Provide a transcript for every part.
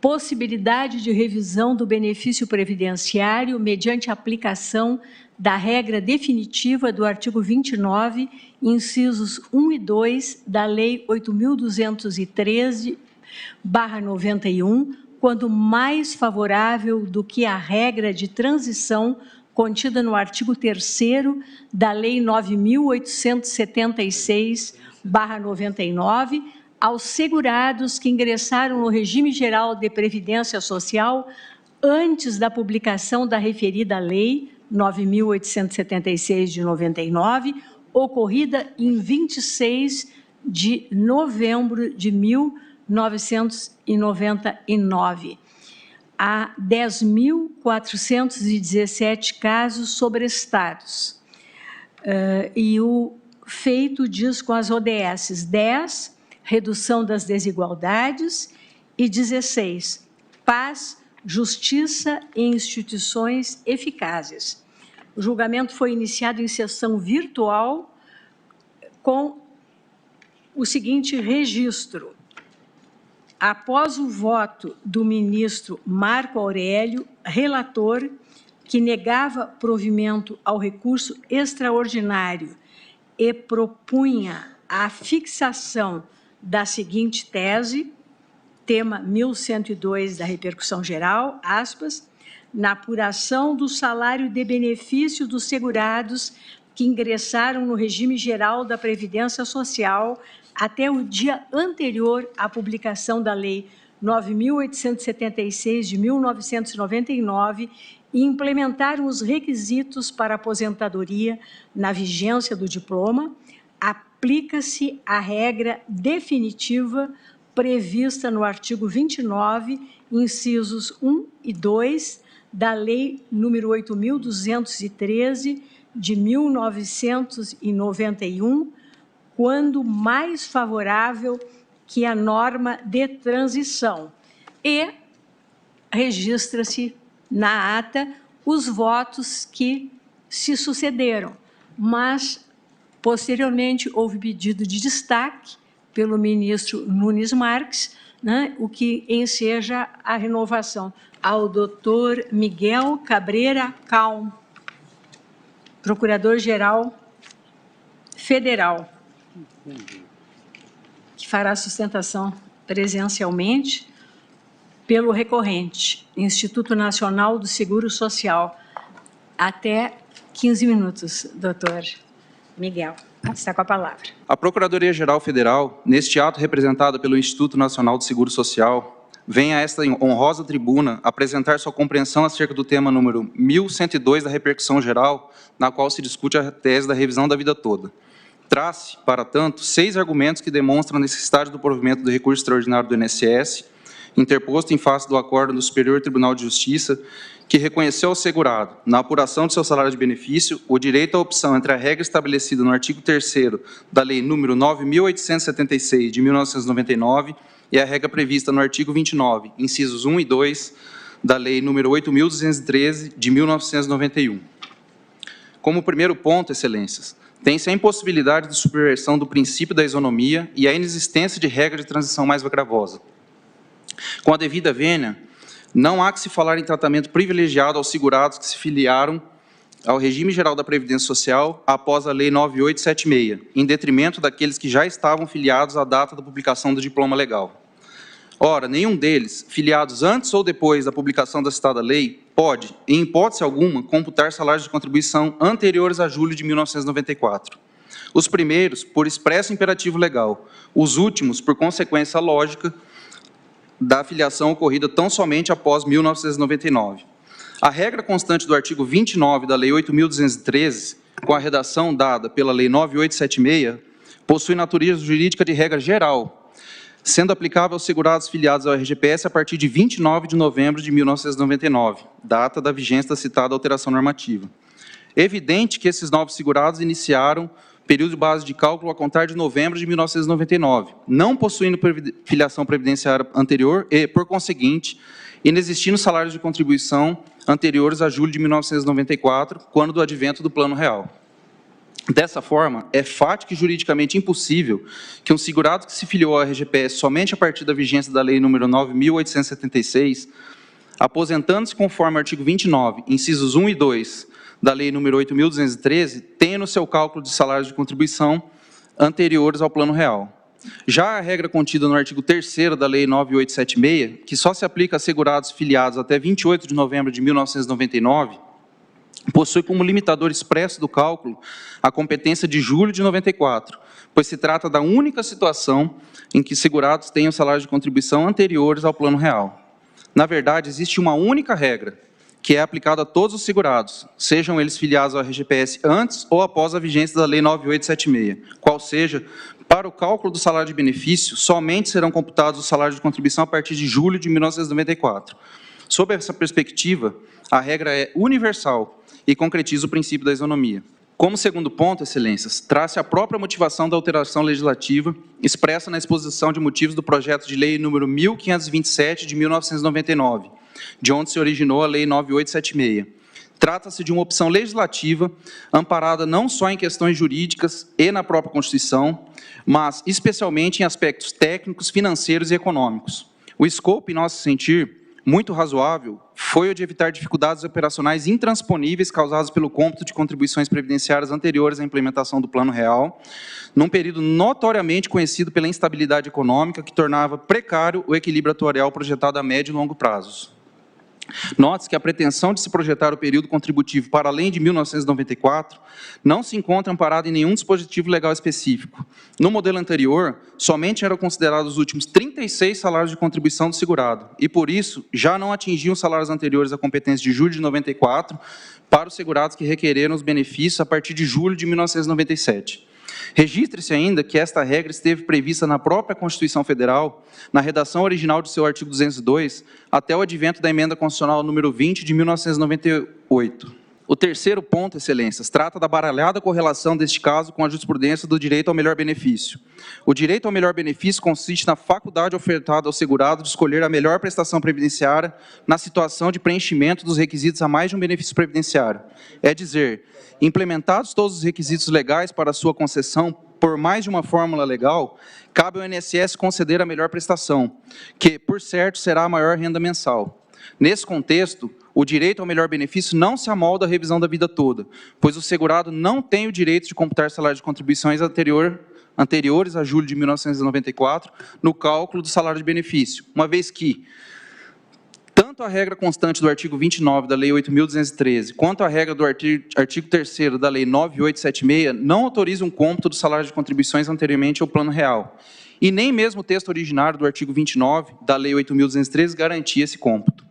possibilidade de revisão do benefício previdenciário mediante aplicação da regra definitiva do artigo 29, incisos 1 e 2 da Lei 8.213/91, quando mais favorável do que a regra de transição contida no artigo 3º da Lei 9.876/99, aos segurados que ingressaram no regime geral de previdência social antes da publicação da referida Lei 9.876 de 99, ocorrida em 26 de novembro de 1999. Há 10.417 casos sobrestados. E o feito diz com as ODS 10, redução das desigualdades, e 16, paz, justiça e instituições eficazes. O julgamento foi iniciado em sessão virtual com o seguinte registro. Após o voto do ministro Marco Aurélio, relator, que negava provimento ao recurso extraordinário e propunha a fixação da seguinte tese, tema 1102 da repercussão geral, aspas, na apuração do salário de benefício dos segurados que ingressaram no regime geral da Previdência Social até o dia anterior à publicação da Lei 9.876 de 1999 e implementaram os requisitos para aposentadoria na vigência do diploma, aplica-se a regra definitiva prevista no artigo 29, incisos 1 e 2 da Lei nº 8.213 de 1991, quando mais favorável que a norma de transição. E registra-se na ata os votos que se sucederam, mas, posteriormente, houve pedido de destaque pelo ministro Nunes Marques, né, o que enseja a renovação. Ao doutor Miguel Cabreira Calm, Procurador-Geral Federal, que fará sustentação presencialmente pelo recorrente, Instituto Nacional do Seguro Social. Até 15 minutos, doutor Miguel. Está com a palavra. A Procuradoria-Geral Federal, neste ato representada pelo Instituto Nacional do Seguro Social, vem a esta honrosa tribuna apresentar sua compreensão acerca do tema número 1102 da repercussão geral, na qual se discute a tese da revisão da vida toda. Traz, para tanto, 6 argumentos que demonstram a necessidade do provimento do recurso extraordinário do INSS, interposto em face do acordo do Superior Tribunal de Justiça, que reconheceu ao segurado, na apuração de seu salário de benefício, o direito à opção entre a regra estabelecida no artigo 3º da Lei nº 9.876, de 1999, e a regra prevista no artigo 29, incisos 1 e 2, da Lei nº 8.213, de 1991. Como primeiro ponto, excelências, tem-se a impossibilidade de subversão do princípio da isonomia e a inexistência de regra de transição mais gravosa. Com a devida vênia, não há que se falar em tratamento privilegiado aos segurados que se filiaram ao regime geral da Previdência Social após a Lei 9876, em detrimento daqueles que já estavam filiados à data da publicação do diploma legal. Ora, nenhum deles, filiados antes ou depois da publicação da citada lei, pode, em hipótese alguma, computar salários de contribuição anteriores a julho de 1994. Os primeiros, por expresso imperativo legal, os últimos, por consequência lógica da filiação ocorrida tão somente após 1999. A regra constante do artigo 29 da Lei 8.213, com a redação dada pela Lei 9876, possui natureza jurídica de regra geral, sendo aplicável aos segurados filiados ao RGPS a partir de 29 de novembro de 1999, data da vigência da citada alteração normativa. É evidente que esses novos segurados iniciaram período de base de cálculo a contar de novembro de 1999, não possuindo filiação previdenciária anterior e, por conseguinte, inexistindo salários de contribuição anteriores a julho de 1994, quando do advento do Plano Real. Dessa forma, é fático e juridicamente impossível que um segurado que se filiou à RGPS somente a partir da vigência da Lei nº 9.876, aposentando-se conforme o artigo 29, incisos 1 e 2 da Lei nº 8.213, tenha no seu cálculo de salários de contribuição anteriores ao Plano Real. Já a regra contida no artigo 3º da Lei 9.876, que só se aplica a segurados filiados até 28 de novembro de 1999, possui como limitador expresso do cálculo a competência de julho de 94, pois se trata da única situação em que segurados tenham salários de contribuição anteriores ao Plano Real. Na verdade, existe uma única regra, que é aplicada a todos os segurados, sejam eles filiados ao RGPS antes ou após a vigência da Lei 9.876, qual seja, para o cálculo do salário de benefício, somente serão computados os salários de contribuição a partir de julho de 1994. Sob essa perspectiva, a regra é universal e concretiza o princípio da isonomia. Como segundo ponto, excelências, traz-se a própria motivação da alteração legislativa expressa na exposição de motivos do projeto de lei número 1527 de 1999, de onde se originou a Lei 9.876. Trata-se de uma opção legislativa amparada não só em questões jurídicas e na própria Constituição, mas especialmente em aspectos técnicos, financeiros e econômicos. O escopo, em nosso sentir, muito razoável, foi o de evitar dificuldades operacionais intransponíveis causadas pelo cômputo de contribuições previdenciárias anteriores à implementação do Plano Real, num período notoriamente conhecido pela instabilidade econômica que tornava precário o equilíbrio atuarial projetado a médio e longo prazos. Note-se que a pretensão de se projetar o período contributivo para além de 1994 não se encontra amparada em nenhum dispositivo legal específico. No modelo anterior, somente eram considerados os últimos 36 salários de contribuição do segurado, e por isso já não atingiam os salários anteriores à competência de julho de 94 para os segurados que requereram os benefícios a partir de julho de 1997. Registre-se ainda que esta regra esteve prevista na própria Constituição Federal, na redação original de seu artigo 202, até o advento da Emenda Constitucional número 20 de 1998. O terceiro ponto, excelências, trata da baralhada correlação deste caso com a jurisprudência do direito ao melhor benefício. O direito ao melhor benefício consiste na faculdade ofertada ao segurado de escolher a melhor prestação previdenciária na situação de preenchimento dos requisitos a mais de um benefício previdenciário. É dizer, implementados todos os requisitos legais para sua concessão por mais de uma fórmula legal, cabe ao INSS conceder a melhor prestação, que, por certo, será a maior renda mensal. Nesse contexto, o direito ao melhor benefício não se amolda à revisão da vida toda, pois o segurado não tem o direito de computar salário de contribuições anteriores a julho de 1994 no cálculo do salário de benefício, uma vez que tanto a regra constante do artigo 29 da Lei 8.213, quanto a regra do artigo 3º da Lei 9.876 não autorizam um cômputo do salário de contribuições anteriormente ao Plano Real, e nem mesmo o texto originário do artigo 29 da Lei 8.213 garantia esse cômputo.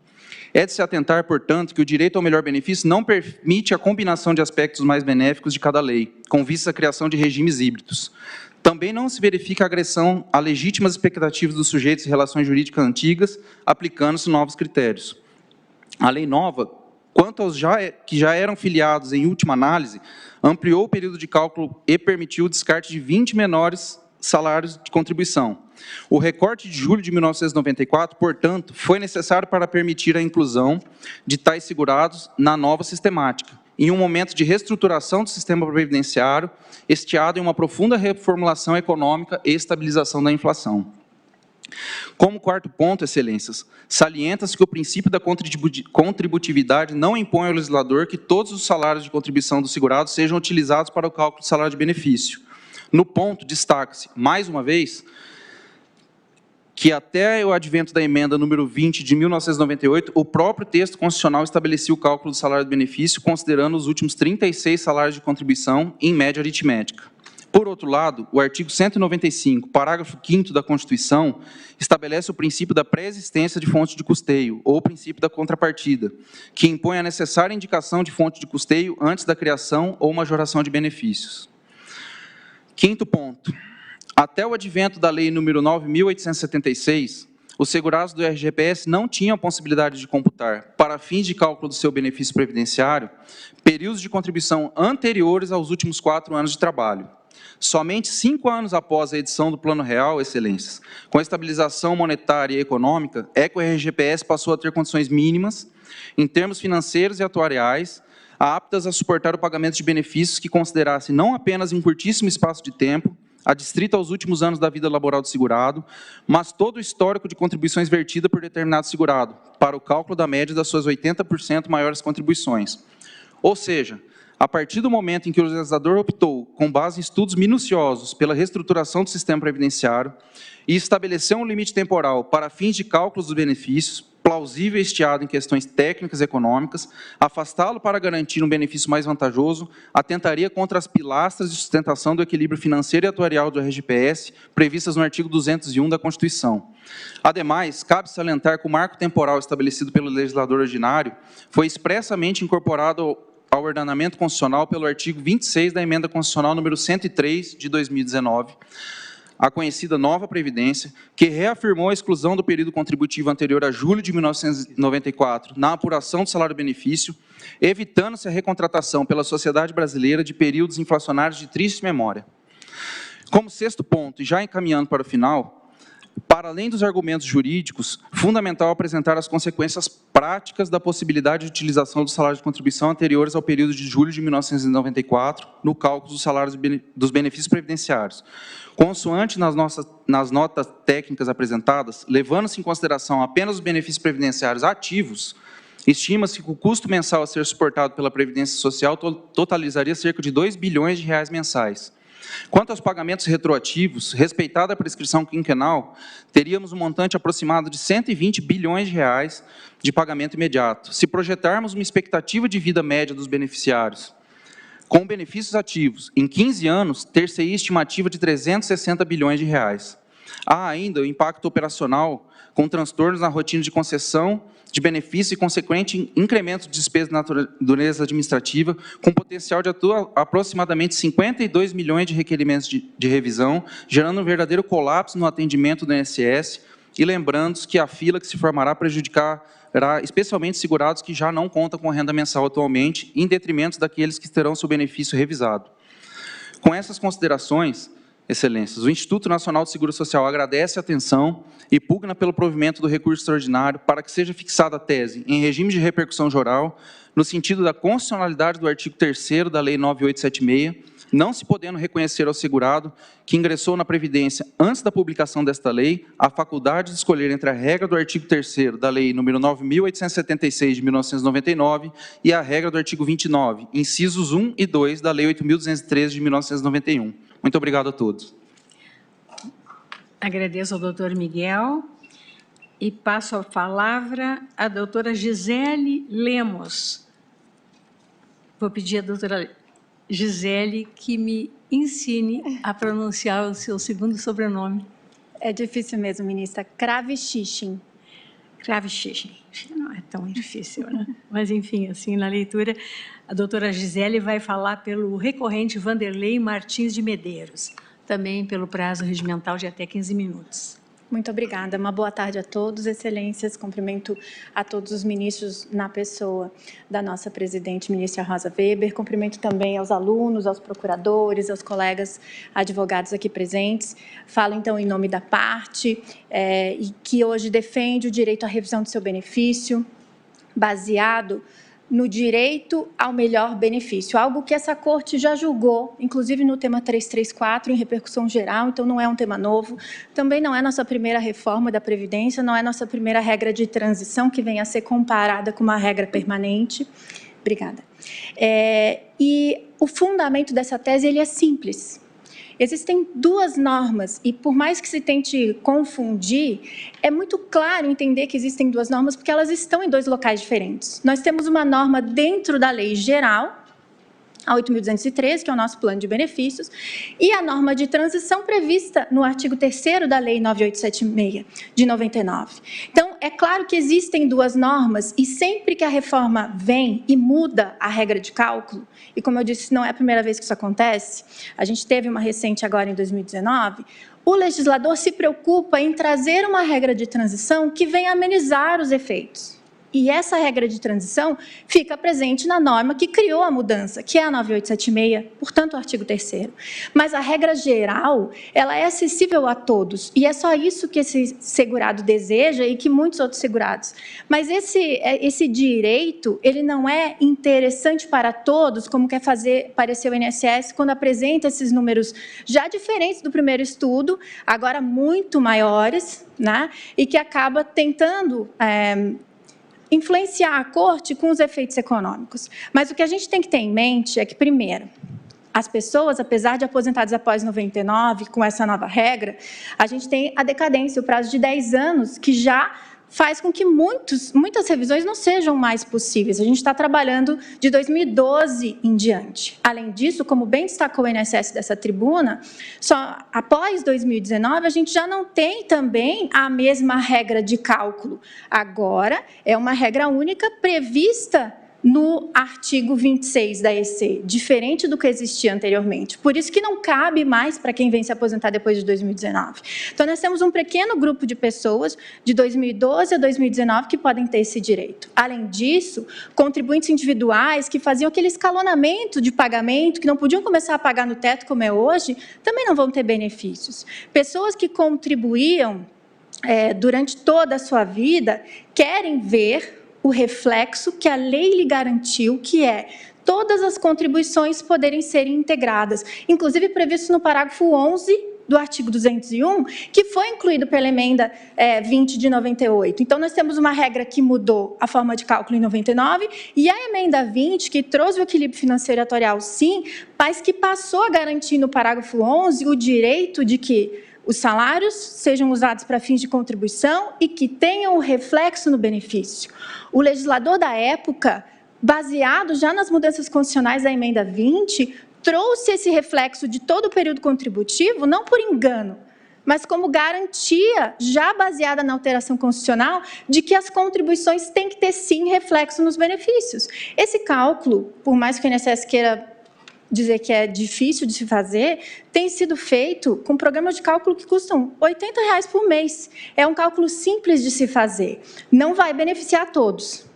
É de se atentar, portanto, que o direito ao melhor benefício não permite a combinação de aspectos mais benéficos de cada lei, com vista à criação de regimes híbridos. Também não se verifica agressão a legítimas expectativas dos sujeitos de relações jurídicas antigas, aplicando-se novos critérios. A lei nova, quanto aos que já eram filiados em última análise, ampliou o período de cálculo e permitiu o descarte de 20 menores salários de contribuição. O recorte de julho de 1994, portanto, foi necessário para permitir a inclusão de tais segurados na nova sistemática, em um momento de reestruturação do sistema previdenciário, estiado em uma profunda reformulação econômica e estabilização da inflação. Como quarto ponto, excelências, salienta-se que o princípio da contributividade não impõe ao legislador que todos os salários de contribuição do segurado sejam utilizados para o cálculo do salário de benefício. No ponto, destaca-se, mais uma vez, que até o advento da emenda número 20 de 1998, o próprio texto constitucional estabelecia o cálculo do salário de benefício, considerando os últimos 36 salários de contribuição em média aritmética. Por outro lado, o artigo 195, parágrafo 5º da Constituição, estabelece o princípio da pré-existência de fonte de custeio, ou o princípio da contrapartida, que impõe a necessária indicação de fonte de custeio antes da criação ou majoração de benefícios. Quinto ponto. Até o advento da Lei nº 9.876, os segurados do RGPS não tinham a possibilidade de computar, para fins de cálculo do seu benefício previdenciário, períodos de contribuição anteriores aos últimos 4 anos de trabalho. Somente 5 anos após a edição do Plano Real, excelências, com a estabilização monetária e econômica, é que o RGPS passou a ter condições mínimas, em termos financeiros e atuariais, aptas a suportar o pagamento de benefícios que considerassem não apenas em um curtíssimo espaço de tempo, adstrito aos últimos anos da vida laboral do segurado, mas todo o histórico de contribuições vertida por determinado segurado, para o cálculo da média das suas 80% maiores contribuições. Ou seja, a partir do momento em que o legislador optou, com base em estudos minuciosos, pela reestruturação do sistema previdenciário e estabeleceu um limite temporal para fins de cálculos dos benefícios, plausível e estiado em questões técnicas e econômicas, afastá-lo para garantir um benefício mais vantajoso, atentaria contra as pilastras de sustentação do equilíbrio financeiro e atuarial do RGPS, previstas no artigo 201 da Constituição. Ademais, cabe salientar que o marco temporal estabelecido pelo legislador ordinário foi expressamente incorporado ao ordenamento constitucional pelo artigo 26 da Emenda Constitucional número 103, de 2019, a conhecida Nova Previdência, que reafirmou a exclusão do período contributivo anterior a julho de 1994 na apuração do salário-benefício, evitando-se a recontratação pela sociedade brasileira de períodos inflacionários de triste memória. Como sexto ponto, e já encaminhando para o final, para além dos argumentos jurídicos, fundamental apresentar as consequências práticas da possibilidade de utilização dos salários de contribuição anteriores ao período de julho de 1994 no cálculo dos salários dos benefícios previdenciários. Consoante nas notas técnicas apresentadas, levando-se em consideração apenas os benefícios previdenciários ativos, estima-se que o custo mensal a ser suportado pela Previdência Social totalizaria cerca de 2 bilhões de reais mensais. Quanto aos pagamentos retroativos, respeitada a prescrição quinquenal, teríamos um montante aproximado de 120 bilhões de reais de pagamento imediato. Se projetarmos uma expectativa de vida média dos beneficiários, com benefícios ativos, em 15 anos, ter-se-ia estimativa de 360 bilhões de reais. Há ainda o impacto operacional, com transtornos na rotina de concessão de benefício e consequente incremento de despesas de natureza administrativa, com potencial de aproximadamente 52 milhões de requerimentos de revisão, gerando um verdadeiro colapso no atendimento do INSS, e lembrando que a fila que se formará prejudicará especialmente segurados que já não contam com renda mensal atualmente, em detrimento daqueles que terão seu benefício revisado. Com essas considerações, Excelências, o Instituto Nacional de Seguro Social agradece a atenção e pugna pelo provimento do recurso extraordinário para que seja fixada a tese em regime de repercussão geral, no sentido da constitucionalidade do artigo 3º da Lei 9876, não se podendo reconhecer ao segurado que ingressou na Previdência antes da publicação desta lei a faculdade de escolher entre a regra do artigo 3º da Lei nº 9.876, de 1999, e a regra do artigo 29, incisos 1 e 2 da Lei 8.213, de 1991. Muito obrigado a todos. Agradeço ao doutor Miguel e passo a palavra à doutora Gisele Lemos. Vou pedir à doutora Gisele que me ensine a pronunciar o seu segundo sobrenome. É difícil mesmo, ministra. Kravchichin. Kravchichin. Não é tão difícil, né? Mas, enfim, assim, na leitura, a doutora Gisele vai falar pelo recorrente Vanderlei Martins de Medeiros, também pelo prazo regimental de até 15 minutos. Muito obrigada. Uma boa tarde a todos, excelências. Cumprimento a todos os ministros na pessoa da nossa presidente, ministra Rosa Weber. Cumprimento também aos alunos, aos procuradores, aos colegas advogados aqui presentes. Falo, então, em nome da parte e que hoje defende o direito à revisão do seu benefício, baseado no direito ao melhor benefício, algo que essa Corte já julgou, inclusive no tema 334, em repercussão geral, então não é um tema novo, também não é nossa primeira reforma da Previdência, não é nossa primeira regra de transição que venha a ser comparada com uma regra permanente. Obrigada. E o fundamento dessa tese ele é simples. Existem duas normas, e por mais que se tente confundir, é muito claro entender que existem duas normas, porque elas estão em dois locais diferentes. Nós temos uma norma dentro da lei geral, a 8.213, que é o nosso plano de benefícios, e a norma de transição prevista no artigo 3º da Lei 9876, de 99. Então, é claro que existem duas normas, e sempre que a reforma vem e muda a regra de cálculo, e como eu disse, não é a primeira vez que isso acontece, a gente teve uma recente agora em 2019, o legislador se preocupa em trazer uma regra de transição que venha amenizar os efeitos. E essa regra de transição fica presente na norma que criou a mudança, que é a 9876, portanto, o artigo 3º. Mas a regra geral, ela é acessível a todos, e é só isso que esse segurado deseja e que muitos outros segurados. Mas esse direito, ele não é interessante para todos, como quer fazer parecer o INSS quando apresenta esses números já diferentes do primeiro estudo, agora muito maiores, né? E que acaba tentando influenciar a corte com os efeitos econômicos. Mas o que a gente tem que ter em mente é que, primeiro, as pessoas, apesar de aposentadas após 99, com essa nova regra, a gente tem a decadência, o prazo de 10 anos, que já faz com que muitas revisões não sejam mais possíveis. A gente está trabalhando de 2012 em diante. Além disso, como bem destacou o INSS dessa tribuna, só após 2019 a gente já não tem também a mesma regra de cálculo. Agora é uma regra única prevista no artigo 26 da EC, diferente do que existia anteriormente. Por isso que não cabe mais para quem vem se aposentar depois de 2019. Então, nós temos um pequeno grupo de pessoas de 2012 a 2019 que podem ter esse direito. Além disso, contribuintes individuais que faziam aquele escalonamento de pagamento, que não podiam começar a pagar no teto como é hoje, também não vão ter benefícios. Pessoas que contribuíam durante toda a sua vida querem ver o reflexo que a lei lhe garantiu, que é todas as contribuições poderem ser integradas, inclusive previsto no parágrafo 11 do artigo 201, que foi incluído pela emenda 20 de 98. Então, nós temos uma regra que mudou a forma de cálculo em 99 e a emenda 20, que trouxe o equilíbrio financeiro atuarial, sim, mas que passou a garantir no parágrafo 11 o direito de que os salários sejam usados para fins de contribuição e que tenham um reflexo no benefício. O legislador da época, baseado já nas mudanças constitucionais da emenda 20, trouxe esse reflexo de todo o período contributivo, não por engano, mas como garantia, já baseada na alteração constitucional, de que as contribuições têm que ter, sim, reflexo nos benefícios. Esse cálculo, por mais que o INSS queira dizer que é difícil de se fazer, tem sido feito com programas de cálculo que custam R$ 80 por mês. É um cálculo simples de se fazer. Não vai beneficiar todos,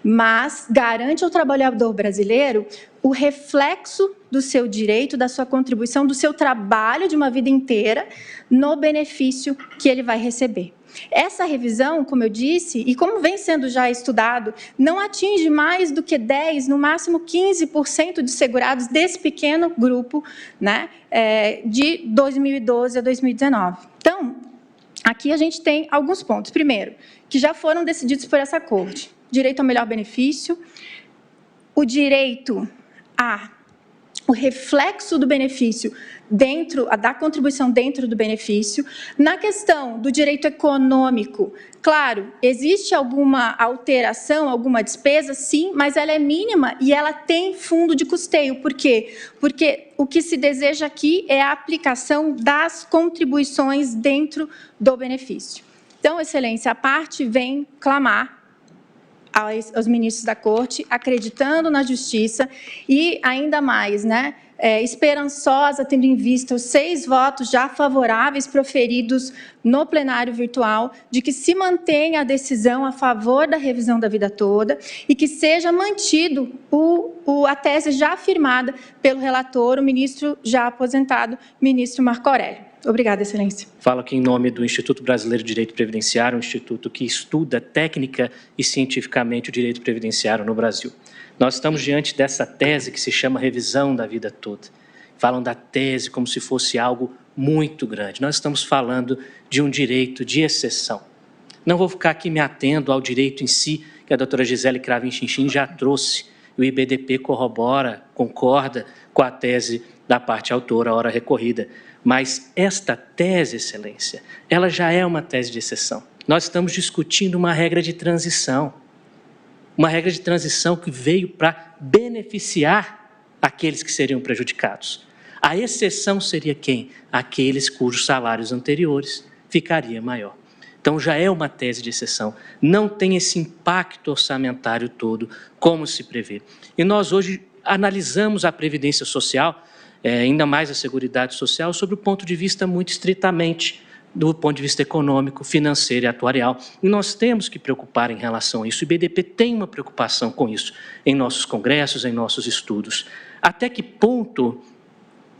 mas garante ao trabalhador brasileiro o reflexo do seu direito, da sua contribuição, do seu trabalho de uma vida inteira no benefício que ele vai receber. Essa revisão, como eu disse, e como vem sendo já estudado, não atinge mais do que 10%, no máximo 15% de segurados desse pequeno grupo, né, de 2012 a 2019. Então, aqui a gente tem alguns pontos. Primeiro, que já foram decididos por essa corte. Direito ao melhor benefício, o direito o reflexo do benefício da contribuição dentro do benefício. Na questão do direito econômico, claro, existe alguma alteração, alguma despesa, sim, mas ela é mínima e ela tem fundo de custeio. Por quê? Porque o que se deseja aqui é a aplicação das contribuições dentro do benefício. Então, Excelência, a parte vem clamar aos ministros da Corte, acreditando na justiça e, ainda mais, né, esperançosa, tendo em vista os 6 votos já favoráveis proferidos no plenário virtual, de que se mantenha a decisão a favor da revisão da vida toda e que seja mantido a tese já afirmada pelo relator, o ministro já aposentado, ministro Marco Aurélio. Obrigada, Excelência. Falo aqui em nome do Instituto Brasileiro de Direito Previdenciário, um instituto que estuda técnica e cientificamente o direito previdenciário no Brasil. Nós estamos diante dessa tese que se chama revisão da vida toda. Falam da tese como se fosse algo muito grande. Nós estamos falando de um direito de exceção. Não vou ficar aqui me atendo ao direito em si, que a doutora Gisele Cravin-Chinchim já trouxe. O IBDP corrobora, concorda com a tese da parte autora, hora recorrida. Mas esta tese, Excelência, ela já é uma tese de exceção. Nós estamos discutindo uma regra de transição. Uma regra de transição que veio para beneficiar aqueles que seriam prejudicados. A exceção seria quem? Aqueles cujos salários anteriores ficaria maior. Então, já é uma tese de exceção. Não tem esse impacto orçamentário todo, como se prevê. E nós hoje analisamos a Previdência Social, ainda mais a Seguridade Social, sob o ponto de vista muito estritamente, do ponto de vista econômico, financeiro e atuarial. E nós temos que preocupar em relação a isso. O IBDP tem uma preocupação com isso em nossos congressos, em nossos estudos. Até que ponto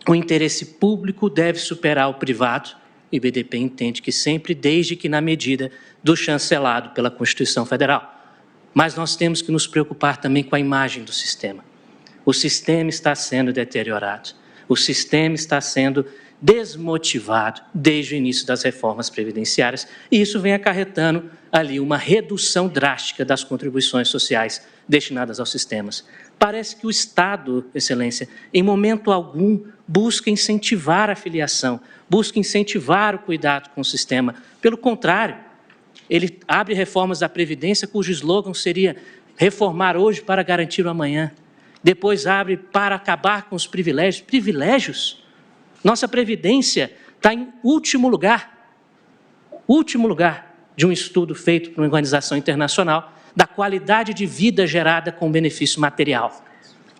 o interesse público deve superar o privado? O IBDP entende que sempre, desde que na medida do chancelado pela Constituição Federal. Mas nós temos que nos preocupar também com a imagem do sistema. O sistema está sendo deteriorado. O sistema está sendo desmotivado desde o início das reformas previdenciárias, e isso vem acarretando ali uma redução drástica das contribuições sociais destinadas aos sistemas. Parece que o Estado, Excelência, em momento algum, busca incentivar a filiação, busca incentivar o cuidado com o sistema. Pelo contrário, ele abre reformas da Previdência cujo slogan seria reformar hoje para garantir o amanhã. Depois abre para acabar com os privilégios. Privilégios? Nossa Previdência está em último lugar de um estudo feito por uma organização internacional da qualidade de vida gerada com benefício material.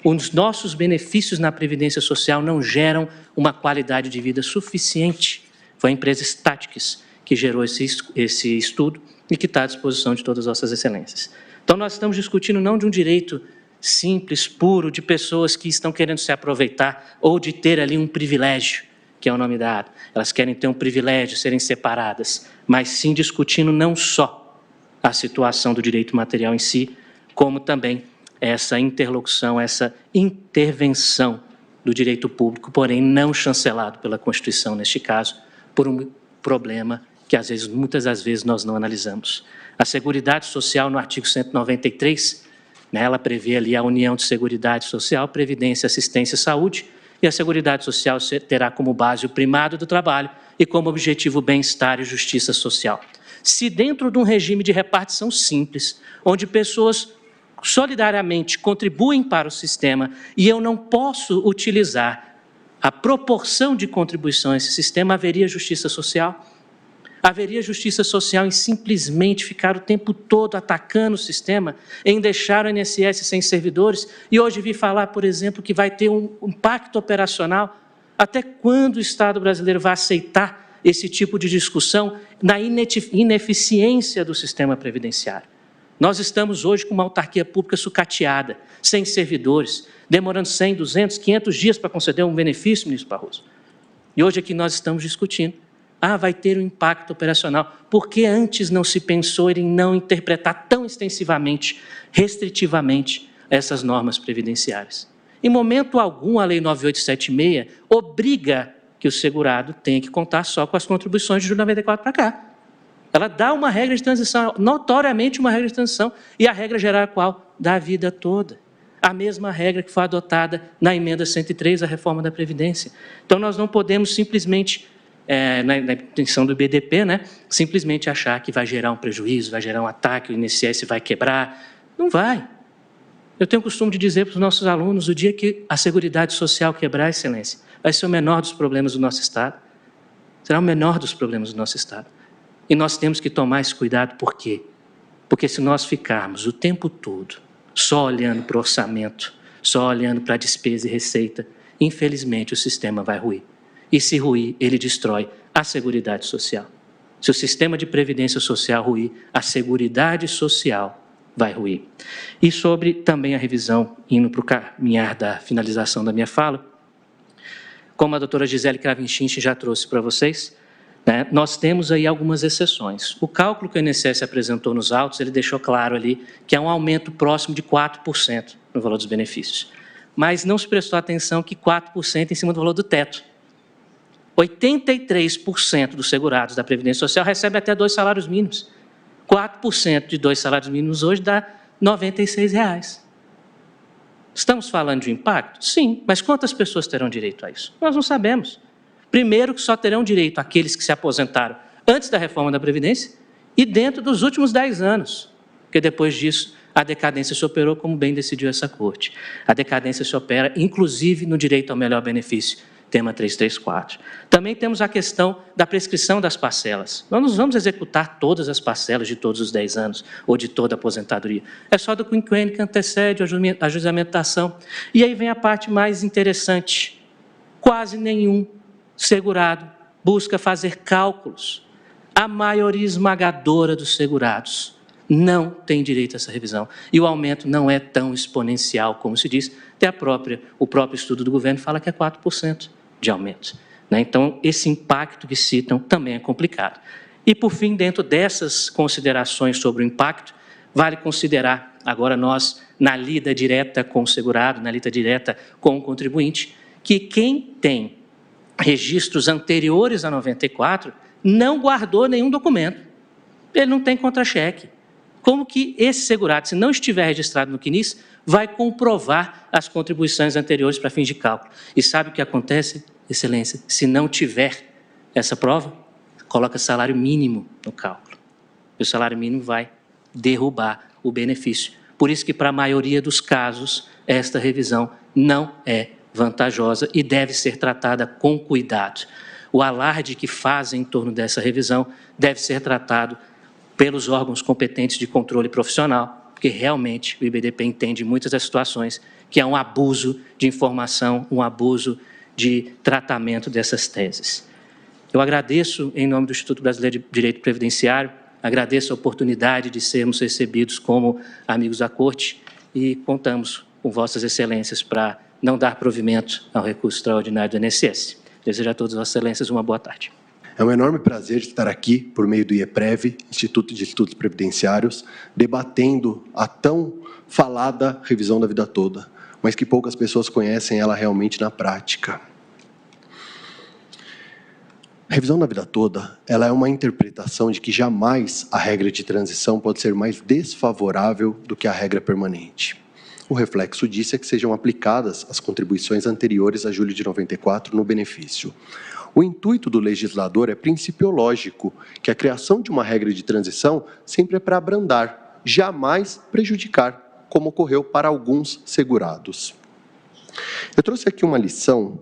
Os nossos benefícios na Previdência Social não geram uma qualidade de vida suficiente. Foi a empresa Statistics que gerou esse estudo e que está à disposição de todas as vossas excelências. Então, nós estamos discutindo não de um direito simples, puro, de pessoas que estão querendo se aproveitar ou de ter ali um privilégio, que é o nome dado. Elas querem ter um privilégio, serem separadas, mas sim discutindo não só a situação do direito material em si, como também essa interlocução, essa intervenção do direito público, porém não chancelado pela Constituição, neste caso, por um problema que, muitas das vezes, nós não analisamos. A Seguridade Social, no artigo 193, ela prevê ali a união de Seguridade Social, Previdência, Assistência e Saúde, e a Seguridade Social terá como base o primado do trabalho e como objetivo o bem-estar e justiça social. Se dentro de um regime de repartição simples, onde pessoas solidariamente contribuem para o sistema e eu não posso utilizar a proporção de contribuição a esse sistema, haveria justiça social? Haveria justiça social em simplesmente ficar o tempo todo atacando o sistema, em deixar o INSS sem servidores, e hoje vi falar, por exemplo, que vai ter um impacto operacional. Até quando o Estado brasileiro vai aceitar esse tipo de discussão na ineficiência do sistema previdenciário? Nós estamos hoje com uma autarquia pública sucateada, sem servidores, demorando 100, 200, 500 dias para conceder um benefício, ministro Barroso. E hoje aqui nós estamos discutindo. Vai ter um impacto operacional. Por que antes não se pensou em não interpretar tão extensivamente, restritivamente, essas normas previdenciárias? Em momento algum, a Lei 9876 obriga que o segurado tenha que contar só com as contribuições de 94 para cá. Ela dá uma regra de transição, notoriamente uma regra de transição, e a regra geral é qual? Da vida toda. A mesma regra que foi adotada na emenda 103, a reforma da Previdência. Então, nós não podemos simplesmente, na intenção do IBDP, simplesmente achar que vai gerar um prejuízo, vai gerar um ataque, o INSS vai quebrar. Não vai. Eu tenho o costume de dizer para os nossos alunos, o dia que a Seguridade Social quebrar, Excelência, vai ser o menor dos problemas do nosso Estado. Será o menor dos problemas do nosso Estado. E nós temos que tomar esse cuidado, por quê? Porque se nós ficarmos o tempo todo só olhando para o orçamento, só olhando para a despesa e receita, infelizmente o sistema vai ruir. E se ruir, ele destrói a Seguridade Social. Se o sistema de previdência social ruir, a Seguridade Social vai ruir. E sobre também a revisão, indo para o caminhar da finalização da minha fala, como a doutora Gisele Cravinchinchi já trouxe para vocês, nós temos aí algumas exceções. O cálculo que o INSS apresentou nos autos, ele deixou claro ali que é um aumento próximo de 4% no valor dos benefícios. Mas não se prestou atenção que 4% em cima do valor do teto. 83% dos segurados da Previdência Social recebem até 2 salários mínimos. 4% de 2 salários mínimos hoje dá R$ 96. Estamos falando de impacto? Sim, mas quantas pessoas terão direito a isso? Nós não sabemos. Primeiro, que só terão direito aqueles que se aposentaram antes da reforma da Previdência e dentro dos últimos 10 anos, porque depois disso a decadência se operou, como bem decidiu essa Corte. A decadência se opera, inclusive, no direito ao melhor benefício, tema 334. Também temos a questão da prescrição das parcelas. Nós não vamos executar todas as parcelas de todos os 10 anos ou de toda a aposentadoria. É só do quinquênio que antecede a ajuizamentação. E aí vem a parte mais interessante. Quase nenhum segurado busca fazer cálculos A maioria esmagadora dos segurados não tem direito a essa revisão. E o aumento não é tão exponencial como se diz. Até o próprio estudo do governo fala que é 4% de aumento. Então, esse impacto que citam também é complicado. E, por fim, dentro dessas considerações sobre o impacto, vale considerar, agora nós, na lida direta com o segurado, na lida direta com o contribuinte, que quem tem registros anteriores a 94 não guardou nenhum documento. Ele não tem contra-cheque. Como que esse segurado, se não estiver registrado no CNIS, vai comprovar as contribuições anteriores para fins de cálculo? E sabe o que acontece, Excelência? Se não tiver essa prova, coloca salário mínimo no cálculo. E o salário mínimo vai derrubar o benefício. Por isso que, para a maioria dos casos, esta revisão não é vantajosa e deve ser tratada com cuidado. O alarde que fazem em torno dessa revisão deve ser tratado pelos órgãos competentes de controle profissional, porque realmente o IBDP entende em muitas das situações que há um abuso de informação, um abuso de tratamento dessas teses. Eu agradeço, em nome do Instituto Brasileiro de Direito Previdenciário, agradeço a oportunidade de sermos recebidos como amigos da Corte e contamos com Vossas Excelências para não dar provimento ao recurso extraordinário do INSS. Desejo a todas Vossas Excelências uma boa tarde. É um enorme prazer estar aqui, por meio do IEPREV, Instituto de Estudos Previdenciários, debatendo a tão falada revisão da vida toda, mas que poucas pessoas conhecem ela realmente na prática. A revisão da vida toda, ela é uma interpretação de que jamais a regra de transição pode ser mais desfavorável do que a regra permanente. O reflexo disso é que sejam aplicadas as contribuições anteriores a julho de 94 no benefício. O intuito do legislador é principiológico, que a criação de uma regra de transição sempre é para abrandar, jamais prejudicar, como ocorreu para alguns segurados. Eu trouxe aqui uma lição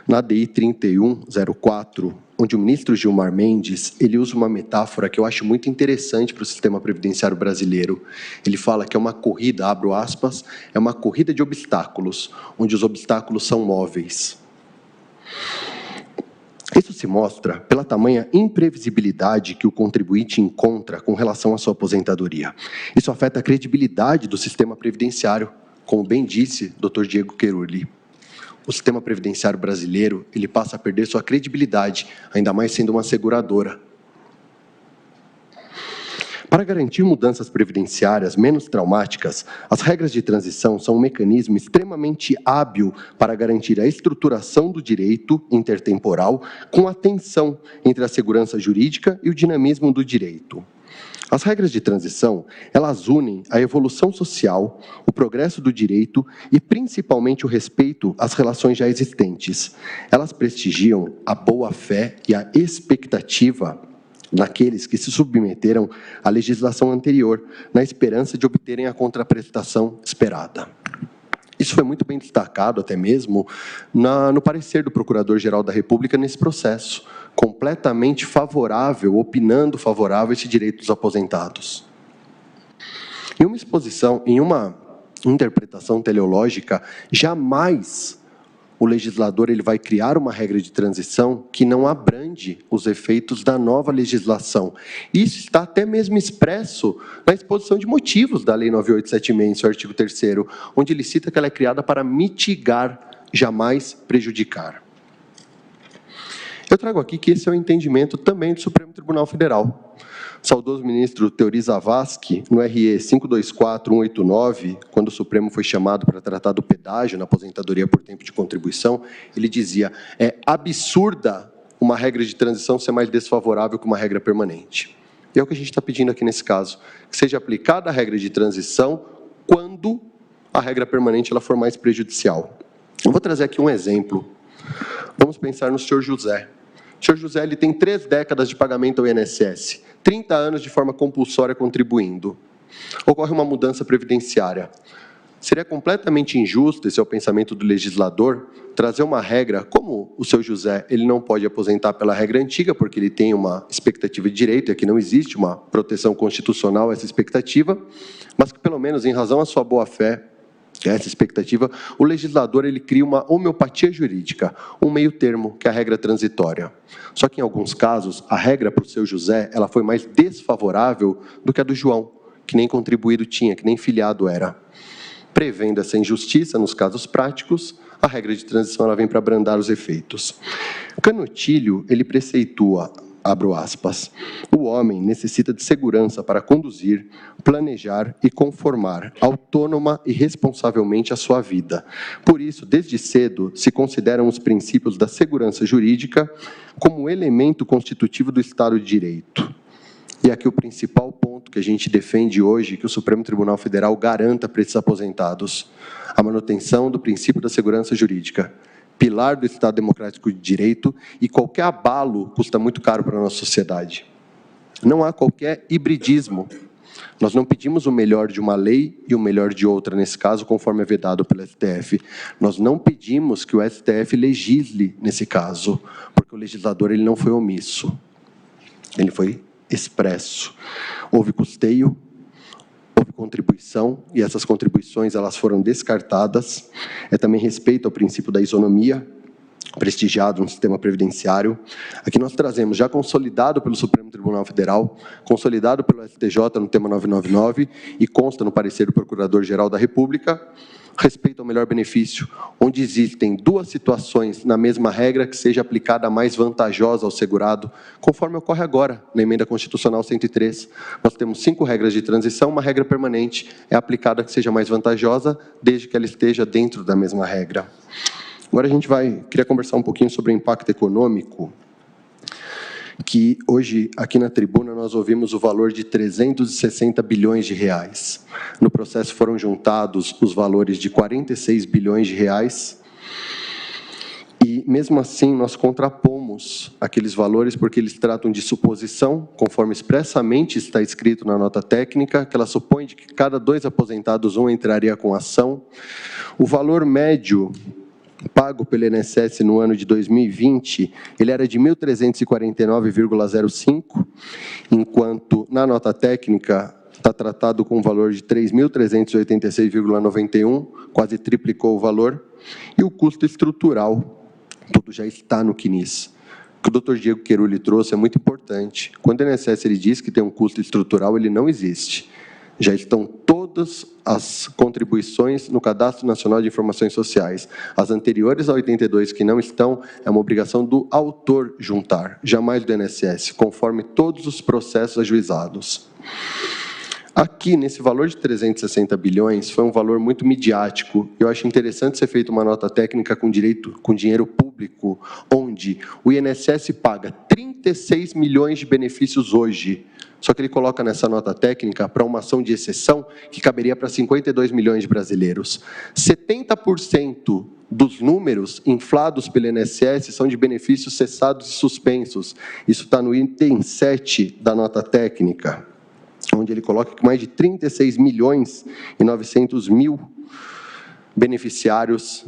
na DI 3104, onde o ministro Gilmar Mendes, ele usa uma metáfora que eu acho muito interessante para o sistema previdenciário brasileiro. Ele fala que é uma corrida, abro aspas, é uma corrida de obstáculos, onde os obstáculos são móveis. Isso se mostra pela tamanha imprevisibilidade que o contribuinte encontra com relação à sua aposentadoria. Isso afeta a credibilidade do sistema previdenciário, como bem disse Dr. Diego Queruli. O sistema previdenciário brasileiro, ele passa a perder sua credibilidade, ainda mais sendo uma seguradora. Para garantir mudanças previdenciárias menos traumáticas, as regras de transição são um mecanismo extremamente hábil para garantir a estruturação do direito intertemporal com a tensão entre a segurança jurídica e o dinamismo do direito. As regras de transição, elas unem a evolução social, o progresso do direito e, principalmente, o respeito às relações já existentes. Elas prestigiam a boa-fé e a expectativa naqueles que se submeteram à legislação anterior, na esperança de obterem a contraprestação esperada. Isso foi muito bem destacado, até mesmo, no parecer do Procurador-Geral da República nesse processo, completamente favorável, opinando favorável esse direito dos aposentados. Em uma exposição, em uma interpretação teleológica, jamais o legislador ele vai criar uma regra de transição que não abrande os efeitos da nova legislação. Isso está até mesmo expresso na exposição de motivos da Lei 9876, em seu artigo 3º, onde ele cita que ela é criada para mitigar, jamais prejudicar. Eu trago aqui que esse é o entendimento também do Supremo Tribunal Federal. O saudoso ministro Teori Zavascki, no RE 524189, quando o Supremo foi chamado para tratar do pedágio na aposentadoria por tempo de contribuição, ele dizia, é absurda uma regra de transição ser mais desfavorável que uma regra permanente. E é o que a gente está pedindo aqui nesse caso, que seja aplicada a regra de transição quando a regra permanente ela for mais prejudicial. Eu vou trazer aqui um exemplo. Vamos pensar no senhor José. O senhor José ele tem 3 décadas de pagamento ao INSS, 30 anos de forma compulsória contribuindo. Ocorre uma mudança previdenciária. Seria completamente injusto, esse é o pensamento do legislador, trazer uma regra, como o seu José ele não pode aposentar pela regra antiga, porque ele tem uma expectativa de direito, e aqui não existe uma proteção constitucional a essa expectativa, mas que pelo menos em razão à sua boa-fé, essa expectativa, o legislador ele cria uma homeopatia jurídica, um meio termo, que é a regra transitória. Só que, em alguns casos, a regra para o seu José ela foi mais desfavorável do que a do João, que nem contribuído tinha, que nem filiado era. Prevendo essa injustiça nos casos práticos, a regra de transição ela vem para abrandar os efeitos. Canotilho, ele preceitua, abro aspas, o homem necessita de segurança para conduzir, planejar e conformar autônoma e responsavelmente a sua vida. Por isso, desde cedo, se consideram os princípios da segurança jurídica como elemento constitutivo do Estado de Direito. E aqui o principal ponto que a gente defende hoje, que o Supremo Tribunal Federal garanta para esses aposentados, a manutenção do princípio da segurança jurídica, pilar do Estado Democrático de Direito, e qualquer abalo custa muito caro para a nossa sociedade. Não há qualquer hibridismo. Nós não pedimos o melhor de uma lei e o melhor de outra, nesse caso, conforme é vedado pelo STF. Nós não pedimos que o STF legisle nesse caso, porque o legislador ele não foi omisso. Ele foi expresso. Houve custeio, houve contribuição, e essas contribuições elas foram descartadas. É também respeito ao princípio da isonomia, prestigiado no sistema previdenciário. Aqui nós trazemos, já consolidado pelo Supremo Tribunal Federal, consolidado pelo STJ no tema 999, e consta no parecer do Procurador-Geral da República, respeito ao melhor benefício, onde existem duas situações na mesma regra que seja aplicada a mais vantajosa ao segurado, conforme ocorre agora na Emenda Constitucional 103. Nós temos 5 regras de transição, uma regra permanente é aplicada que seja mais vantajosa, desde que ela esteja dentro da mesma regra. Agora a gente queria conversar um pouquinho sobre o impacto econômico, que hoje, aqui na tribuna, nós ouvimos o valor de 360 bilhões de reais. No processo foram juntados os valores de 46 bilhões de reais, e, mesmo assim, nós contrapomos aqueles valores porque eles tratam de suposição, conforme expressamente está escrito na nota técnica, que ela supõe de que cada 2 aposentados, um entraria com ação. O valor médio pago pelo INSS no ano de 2020, ele era de 1.349,05, enquanto na nota técnica está tratado com um valor de 3.386,91, quase triplicou o valor, e o custo estrutural, tudo já está no CNIS. O que o Dr. Diego Querulli trouxe é muito importante. Quando o INSS ele diz que tem um custo estrutural, ele não existe. Já estão todas as contribuições no Cadastro Nacional de Informações Sociais. As anteriores a 82 que não estão, é uma obrigação do autor juntar, jamais do INSS, conforme todos os processos ajuizados. Aqui, nesse valor de 360 bilhões, foi um valor muito midiático. Eu acho interessante ser feita uma nota técnica com dinheiro público, onde o INSS paga 36 milhões de benefícios hoje. Só que ele coloca nessa nota técnica para uma ação de exceção que caberia para 52 milhões de brasileiros. 70% dos números inflados pelo INSS são de benefícios cessados e suspensos. Isso está no item 7 da nota técnica, onde ele coloca que mais de 36 milhões e 900 mil beneficiários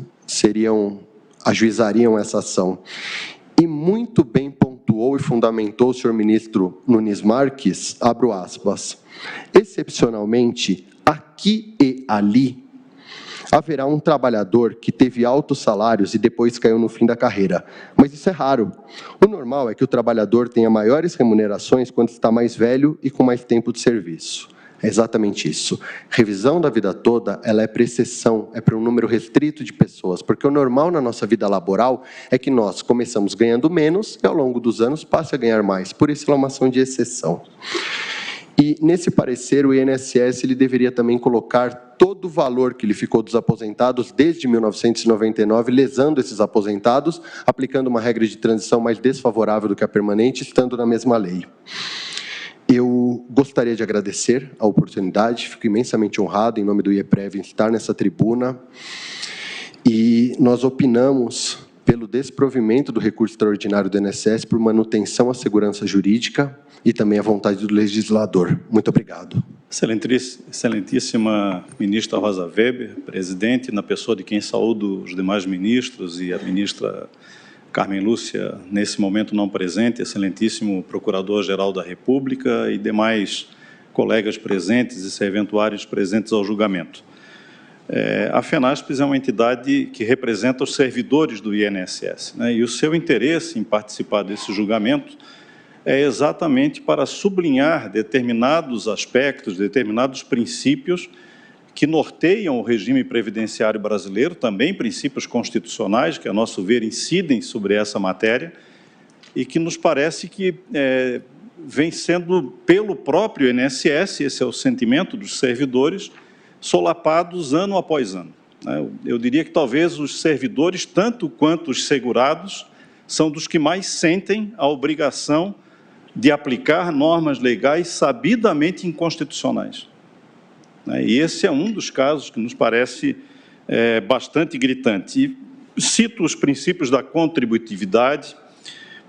ajuizariam essa ação. E muito bem pontuou e fundamentou o senhor ministro Nunes Marques, abro aspas, excepcionalmente, aqui e ali, haverá um trabalhador que teve altos salários e depois caiu no fim da carreira. Mas isso é raro. O normal é que o trabalhador tenha maiores remunerações quando está mais velho e com mais tempo de serviço. É exatamente isso. Revisão da vida toda, ela é para exceção, é para um número restrito de pessoas, porque o normal na nossa vida laboral é que nós começamos ganhando menos e ao longo dos anos passe a ganhar mais. Por isso, é uma ação de exceção. E, nesse parecer, o INSS ele deveria também colocar todo o valor que lhe ficou dos aposentados desde 1999, lesando esses aposentados, aplicando uma regra de transição mais desfavorável do que a permanente, estando na mesma lei. Eu gostaria de agradecer a oportunidade, fico imensamente honrado, em nome do IEPREV, em estar nessa tribuna, e nós opinamos pelo desprovimento do recurso extraordinário do INSS por manutenção à segurança jurídica e também à vontade do legislador. Muito obrigado. Excelentíssima ministra Rosa Weber, presidente, na pessoa de quem saúdo os demais ministros e a ministra Carmen Lúcia, nesse momento não presente, excelentíssimo Procurador-Geral da República e demais colegas presentes e serventuários presentes ao julgamento. A FENASPES é uma entidade que representa os servidores do INSS, né? E o seu interesse em participar desse julgamento é exatamente para sublinhar determinados aspectos, determinados princípios que norteiam o regime previdenciário brasileiro, também princípios constitucionais que, a nosso ver, incidem sobre essa matéria e que nos parece que vem sendo, pelo próprio INSS, esse é o sentimento dos servidores, solapados ano após ano. Eu diria que talvez os servidores, tanto quanto os segurados, são dos que mais sentem a obrigação de aplicar normas legais sabidamente inconstitucionais. E esse é um dos casos que nos parece bastante gritante. E cito os princípios da contributividade,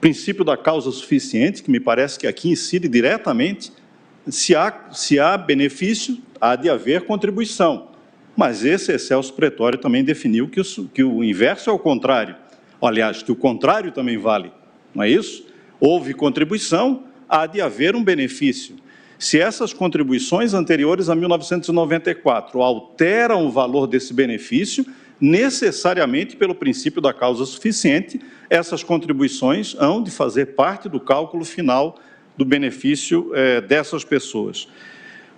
princípio da causa suficiente, que me parece que aqui incide diretamente. Se há benefício, há de haver contribuição. Mas esse excelso pretório também definiu que o inverso é o contrário. Aliás, que o contrário também vale, não é isso? Houve contribuição, há de haver um benefício. Se essas contribuições anteriores a 1994 alteram o valor desse benefício, necessariamente pelo princípio da causa suficiente, essas contribuições hão de fazer parte do cálculo final do benefício dessas pessoas.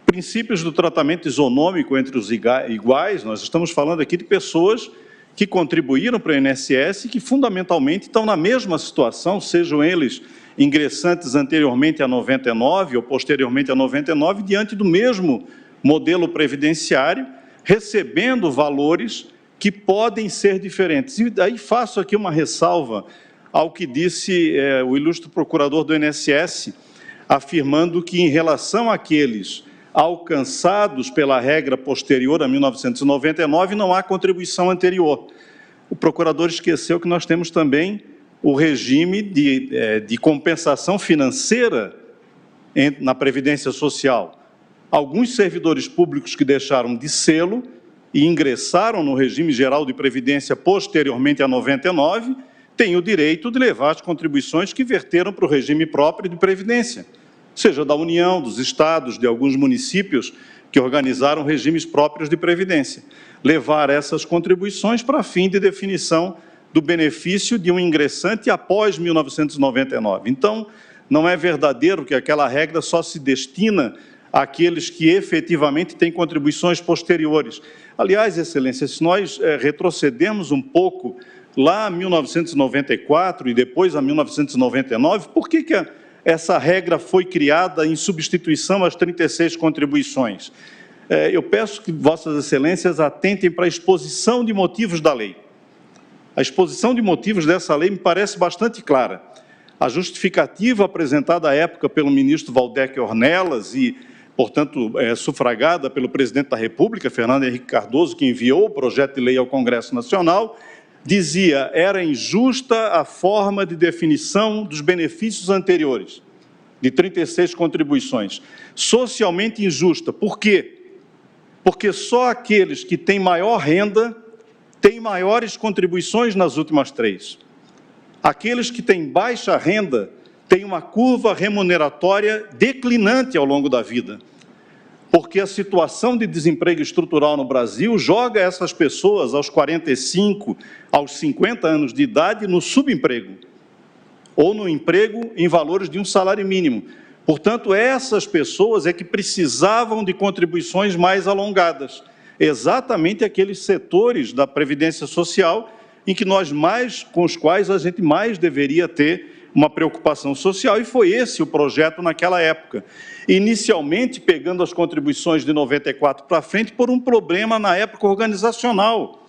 Princípios do tratamento isonômico entre os iguais, nós estamos falando aqui de pessoas que contribuíram para o INSS e que fundamentalmente estão na mesma situação, sejam eles ingressantes anteriormente a 99 ou posteriormente a 99, diante do mesmo modelo previdenciário, recebendo valores que podem ser diferentes. E daí faço aqui uma ressalva ao que disse o ilustre procurador do INSS, afirmando que, em relação àqueles alcançados pela regra posterior a 1999, não há contribuição anterior. O procurador esqueceu que nós temos também o regime de compensação financeira na Previdência Social. Alguns servidores públicos que deixaram de sê-lo e ingressaram no regime geral de previdência posteriormente a 99, têm o direito de levar as contribuições que verteram para o regime próprio de previdência, seja da União, dos estados, de alguns municípios que organizaram regimes próprios de previdência. Levar essas contribuições para fim de definição do benefício de um ingressante após 1999. Então, não é verdadeiro que aquela regra só se destina àqueles que efetivamente têm contribuições posteriores. Aliás, Excelência, se nós retrocedermos um pouco lá a 1994 e depois a 1999, por que essa regra foi criada em substituição às 36 contribuições? Eu peço que Vossas Excelências atentem para a exposição de motivos da lei. A exposição de motivos dessa lei me parece bastante clara. A justificativa apresentada à época pelo ministro Valdec Ornelas e, portanto, sufragada pelo presidente da República, Fernando Henrique Cardoso, que enviou o projeto de lei ao Congresso Nacional, dizia que era injusta a forma de definição dos benefícios anteriores, de 36 contribuições. Socialmente injusta. Por quê? Porque só aqueles que têm maior renda têm maiores contribuições nas últimas 3. Aqueles que têm baixa renda têm uma curva remuneratória declinante ao longo da vida, porque a situação de desemprego estrutural no Brasil joga essas pessoas aos 45, aos 50 anos de idade no subemprego, ou no emprego em valores de um salário mínimo. Portanto, essas pessoas é que precisavam de contribuições mais alongadas, exatamente aqueles setores da Previdência Social com os quais a gente mais deveria ter uma preocupação social, e foi esse o projeto naquela época. Inicialmente, pegando as contribuições de 94 para frente, por um problema na época organizacional.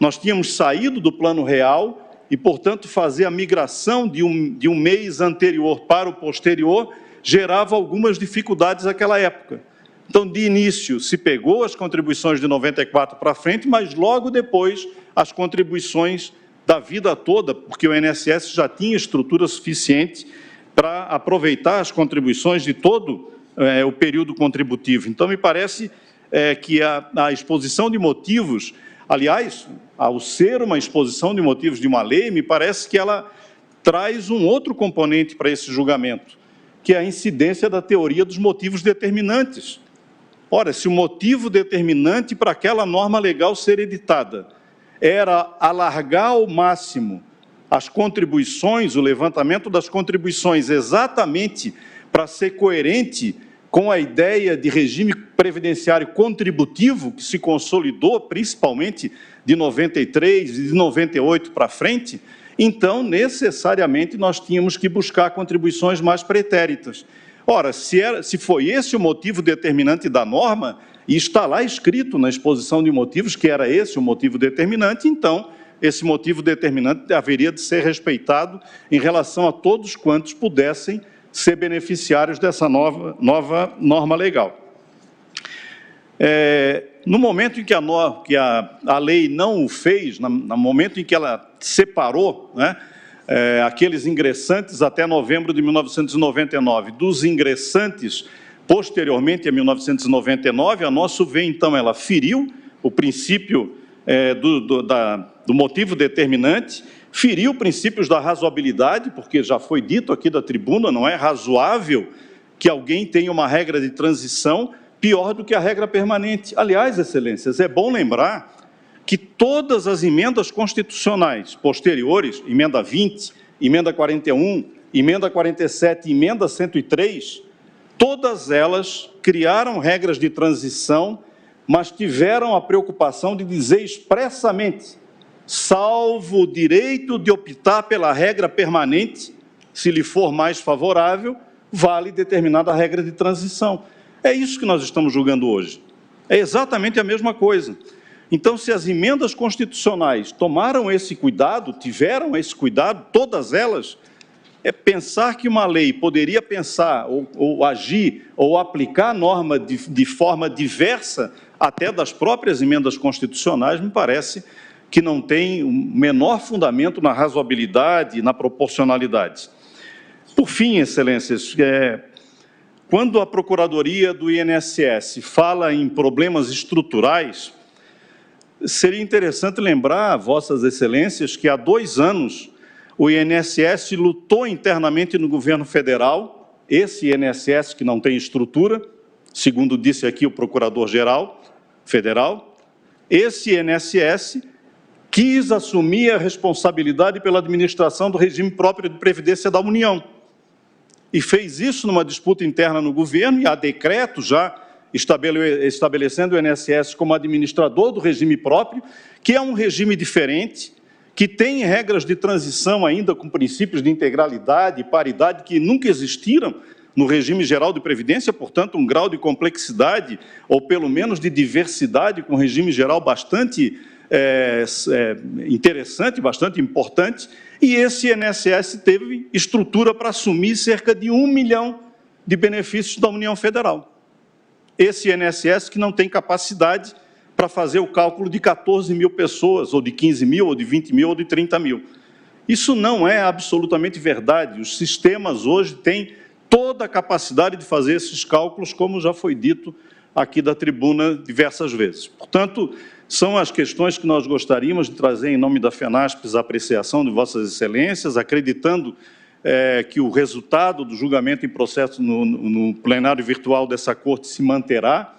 Nós tínhamos saído do Plano Real e, portanto, fazer a migração de um mês anterior para o posterior gerava algumas dificuldades naquela época. Então, de início, se pegou as contribuições de 94 para frente, mas logo depois as contribuições da vida toda, porque o INSS já tinha estrutura suficiente para aproveitar as contribuições de todo o período contributivo. Então, me parece que a exposição de motivos, aliás, ao ser uma exposição de motivos de uma lei, me parece que ela traz um outro componente para esse julgamento, que é a incidência da teoria dos motivos determinantes. Ora, se o motivo determinante para aquela norma legal ser editada era alargar ao máximo as contribuições, o levantamento das contribuições, exatamente para ser coerente com a ideia de regime previdenciário contributivo, que se consolidou principalmente de 93 e de 98 para frente, então, necessariamente, nós tínhamos que buscar contribuições mais pretéritas. Ora, se foi esse o motivo determinante da norma, e está lá escrito na exposição de motivos que era esse o motivo determinante, então, esse motivo determinante haveria de ser respeitado em relação a todos quantos pudessem ser beneficiários dessa nova norma legal. No momento em que a lei não o fez, no momento em que ela separou, né, aqueles ingressantes até novembro de 1999 dos ingressantes posteriormente a 1999, a nosso ver, então, ela feriu o princípio do motivo determinante, feriu princípios da razoabilidade, porque já foi dito aqui da tribuna, não é razoável que alguém tenha uma regra de transição pior do que a regra permanente. Aliás, excelências, é bom lembrar que todas as emendas constitucionais posteriores, emenda 20, emenda 41, emenda 47 e emenda 103, todas elas criaram regras de transição, mas tiveram a preocupação de dizer expressamente, salvo o direito de optar pela regra permanente, se lhe for mais favorável, vale determinada regra de transição. É isso que nós estamos julgando hoje. É exatamente a mesma coisa. Então, se as emendas constitucionais tomaram esse cuidado, tiveram esse cuidado, todas elas, é pensar que uma lei poderia pensar ou agir ou aplicar a norma de forma diversa até das próprias emendas constitucionais, me parece que não tem o menor fundamento na razoabilidade e na proporcionalidade. Por fim, excelências, quando a Procuradoria do INSS fala em problemas estruturais, seria interessante lembrar, vossas excelências, que há 2 anos o INSS lutou internamente no governo federal, esse INSS que não tem estrutura, segundo disse aqui o Procurador-Geral Federal, esse INSS quis assumir a responsabilidade pela administração do regime próprio de previdência da União. E fez isso numa disputa interna no governo, e há decreto já estabelecendo o INSS como administrador do regime próprio, que é um regime diferente, que tem regras de transição ainda com princípios de integralidade e paridade que nunca existiram no regime geral de previdência, portanto, um grau de complexidade, ou pelo menos de diversidade, com o regime geral bastante interessante, bastante importante, e esse INSS teve estrutura para assumir cerca de 1 milhão de benefícios da União Federal. Esse INSS que não tem capacidade para fazer o cálculo de 14 mil pessoas, ou de 15 mil, ou de 20 mil, ou de 30 mil. Isso não é absolutamente verdade. Os sistemas hoje têm toda a capacidade de fazer esses cálculos, como já foi dito aqui da tribuna diversas vezes. Portanto, são as questões que nós gostaríamos de trazer em nome da FENASPES à apreciação de vossas excelências, acreditando que o resultado do julgamento em processo no plenário virtual dessa Corte se manterá,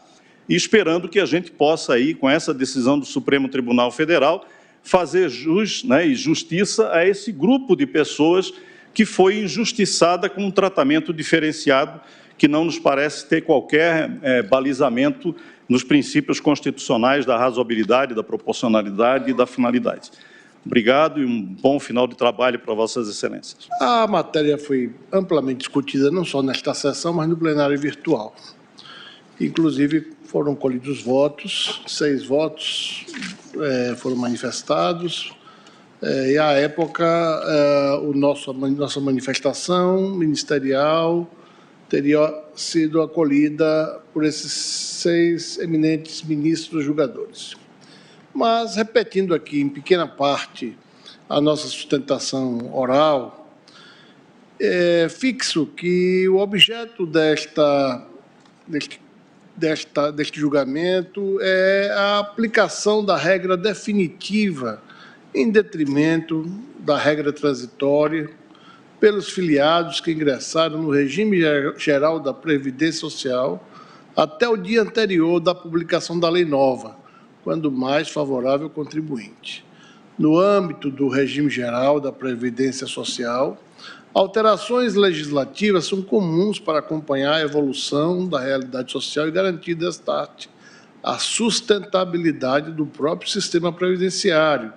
e esperando que a gente possa, aí, com essa decisão do Supremo Tribunal Federal, fazer jus, né, e justiça a esse grupo de pessoas que foi injustiçada com um tratamento diferenciado que não nos parece ter qualquer balizamento nos princípios constitucionais da razoabilidade, da proporcionalidade e da finalidade. Obrigado e um bom final de trabalho para vossas excelências. A matéria foi amplamente discutida, não só nesta sessão, mas no plenário virtual. Inclusive, foram colhidos votos, 6 votos foram manifestados, e, à época, nossa manifestação ministerial teria sido acolhida por esses 6 eminentes ministros julgadores. Mas, repetindo aqui, em pequena parte, a nossa sustentação oral, fixo que o objeto deste julgamento é a aplicação da regra definitiva em detrimento da regra transitória pelos filiados que ingressaram no regime geral da Previdência Social até o dia anterior da publicação da lei nova, quando mais favorável ao contribuinte. No âmbito do regime geral da Previdência Social, alterações legislativas são comuns para acompanhar a evolução da realidade social e garantir, desta arte, a sustentabilidade do próprio sistema previdenciário,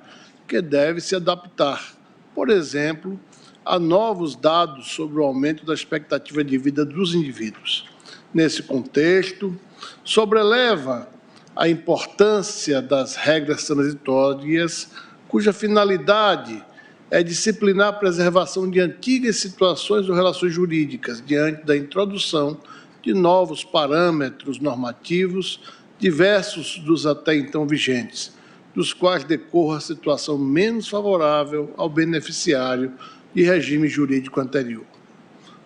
que deve se adaptar, por exemplo, a novos dados sobre o aumento da expectativa de vida dos indivíduos. Nesse contexto, sobreleva a importância das regras transitórias, cuja finalidade é disciplinar a preservação de antigas situações ou relações jurídicas, diante da introdução de novos parâmetros normativos, diversos dos até então vigentes, dos quais decorra a situação menos favorável ao beneficiário de regime jurídico anterior.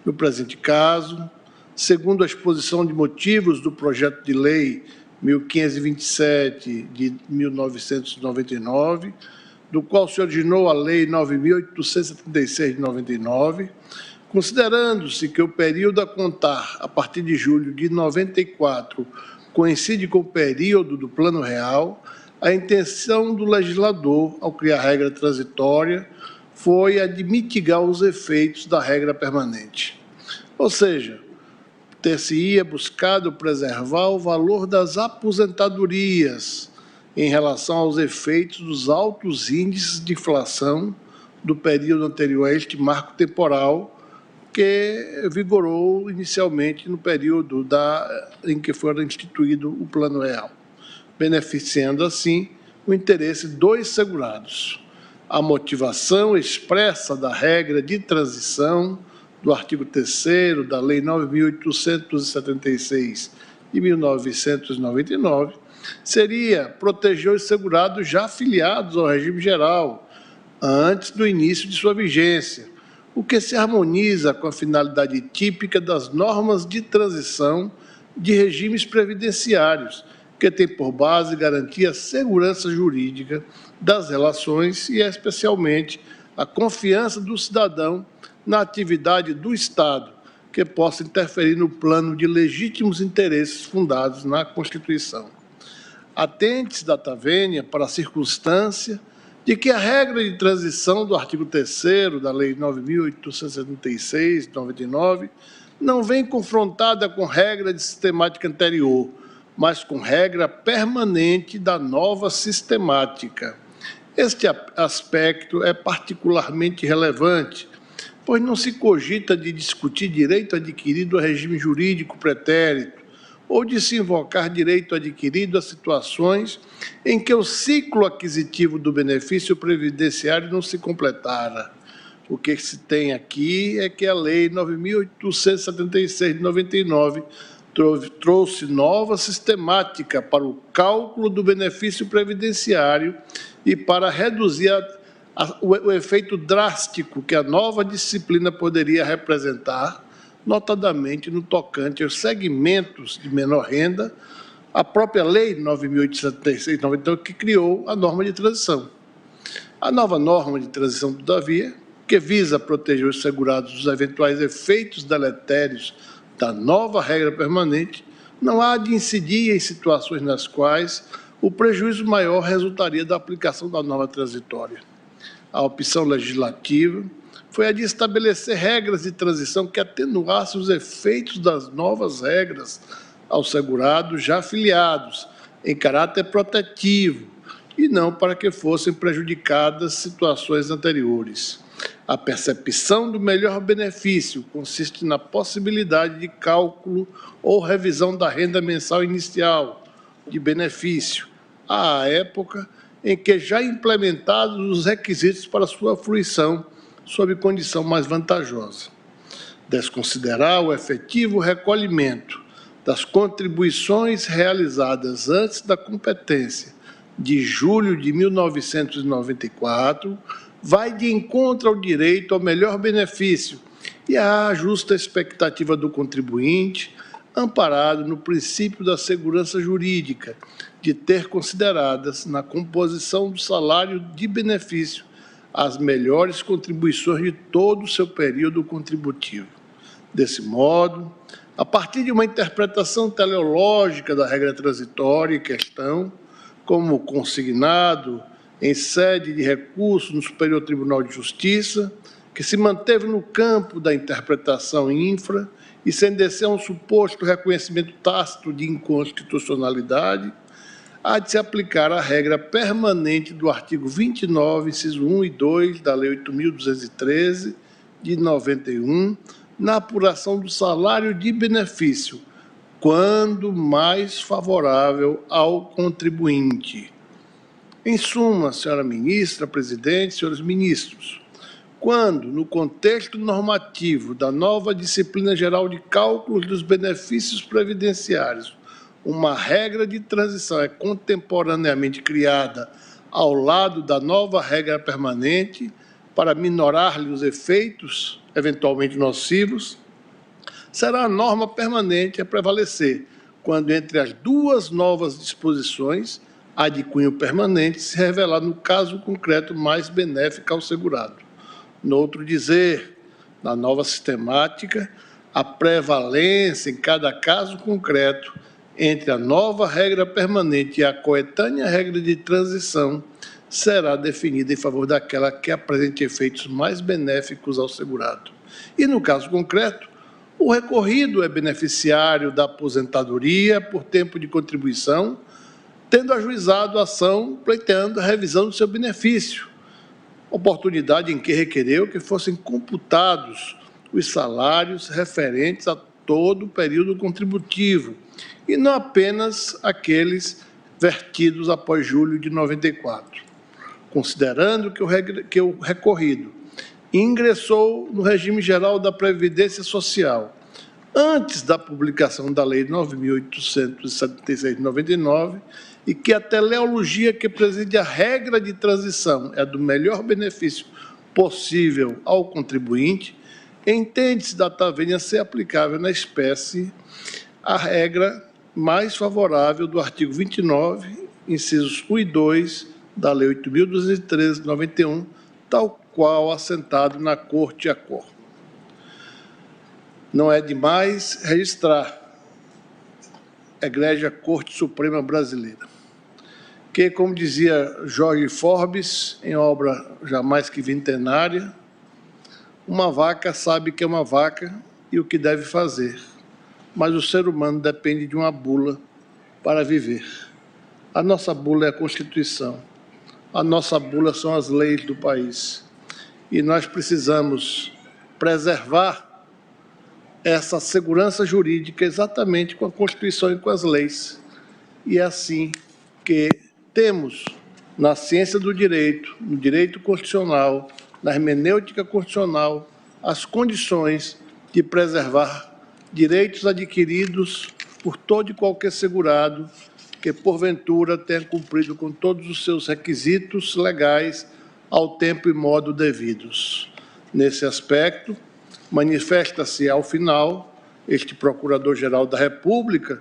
No presente caso, segundo a exposição de motivos do projeto de lei 1527 de 1999, do qual se originou a Lei 9.876 de 99, considerando-se que o período a contar a partir de julho de 94 coincide com o período do Plano Real, a intenção do legislador, ao criar a regra transitória, foi a de mitigar os efeitos da regra permanente. Ou seja, ter-se-ia buscado preservar o valor das aposentadorias em relação aos efeitos dos altos índices de inflação do período anterior a este marco temporal, que vigorou inicialmente no período em que foi instituído o Plano Real, beneficiando, assim, o interesse dos segurados. A motivação expressa da regra de transição do artigo 3º da Lei 9.876 de 1999 seria proteger os segurados já afiliados ao regime geral antes do início de sua vigência, o que se harmoniza com a finalidade típica das normas de transição de regimes previdenciários, que tem por base garantir a segurança jurídica das relações e, especialmente, a confiança do cidadão na atividade do Estado, que possa interferir no plano de legítimos interesses fundados na Constituição. Atente-se, data vênia, para a circunstância de que a regra de transição do artigo 3º da Lei 9.876, de 99, não vem confrontada com regra de sistemática anterior, mas com regra permanente da nova sistemática. Este aspecto é particularmente relevante, pois não se cogita de discutir direito adquirido a regime jurídico pretérito, ou de se invocar direito adquirido a situações em que o ciclo aquisitivo do benefício previdenciário não se completara. O que se tem aqui é que a Lei 9.876 de 99 trouxe nova sistemática para o cálculo do benefício previdenciário e para reduzir o efeito drástico que a nova disciplina poderia representar, notadamente no tocante aos segmentos de menor renda, a própria Lei 9.876, que criou a norma de transição. A nova norma de transição, todavia, que visa proteger os segurados dos eventuais efeitos deletérios da nova regra permanente, não há de incidir em situações nas quais o prejuízo maior resultaria da aplicação da norma transitória. A opção legislativa foi a de estabelecer regras de transição que atenuassem os efeitos das novas regras aos segurados já afiliados, em caráter protetivo, e não para que fossem prejudicadas situações anteriores. A percepção do melhor benefício consiste na possibilidade de cálculo ou revisão da renda mensal inicial de benefício, à época em que já implementados os requisitos para sua fruição, sob condição mais vantajosa. Desconsiderar o efetivo recolhimento das contribuições realizadas antes da competência de julho de 1994 vai de encontro ao direito ao melhor benefício e à justa expectativa do contribuinte, amparado no princípio da segurança jurídica, de ter consideradas na composição do salário de benefício as melhores contribuições de todo o seu período contributivo. Desse modo, a partir de uma interpretação teleológica da regra transitória em questão, como consignado em sede de recurso no Superior Tribunal de Justiça, que se manteve no campo da interpretação infra e sem descer a um suposto reconhecimento tácito de inconstitucionalidade, há de se aplicar a regra permanente do artigo 29, inciso 1 e 2 da Lei 8.213, de 91, na apuração do salário de benefício, quando mais favorável ao contribuinte. Em suma, senhora ministra, presidente, senhores ministros, quando, no contexto normativo da nova disciplina geral de cálculos dos benefícios previdenciários, uma regra de transição é contemporaneamente criada ao lado da nova regra permanente para minorar-lhe os efeitos eventualmente nocivos, será a norma permanente a prevalecer, quando entre as duas novas disposições, a de cunho permanente se revelar no caso concreto mais benéfica ao segurado. Noutro dizer, na nova sistemática, a prevalência em cada caso concreto entre a nova regra permanente e a coetânea regra de transição será definida em favor daquela que apresente efeitos mais benéficos ao segurado. E, no caso concreto, o recorrido é beneficiário da aposentadoria por tempo de contribuição, tendo ajuizado a ação pleiteando a revisão do seu benefício, oportunidade em que requereu que fossem computados os salários referentes a todo o período contributivo, e não apenas aqueles vertidos após julho de 94. Considerando que o recorrido ingressou no regime geral da Previdência Social antes da publicação da Lei 9.876 de 99 e que a teleologia que preside a regra de transição é do melhor benefício possível ao contribuinte, entende-se data vênia ser aplicável na espécie a regra mais favorável do artigo 29, incisos 1 e 2 da Lei 8.213 de 91, tal qual assentado na Corte a Cor. Não é demais registrar, Egrégia Corte Suprema Brasileira, que, como dizia Jorge Forbes, em obra jamais que vintenária, uma vaca sabe que é uma vaca e o que deve fazer, mas o ser humano depende de uma bula para viver. A nossa bula é a Constituição, a nossa bula são as leis do país, e nós precisamos preservar essa segurança jurídica exatamente com a Constituição e com as leis. E é assim que temos, na ciência do direito, no direito constitucional, na hermenêutica constitucional, as condições de preservar direitos adquiridos por todo e qualquer segurado que, porventura, tenha cumprido com todos os seus requisitos legais ao tempo e modo devidos. Nesse aspecto, manifesta-se, ao final, este Procurador-Geral da República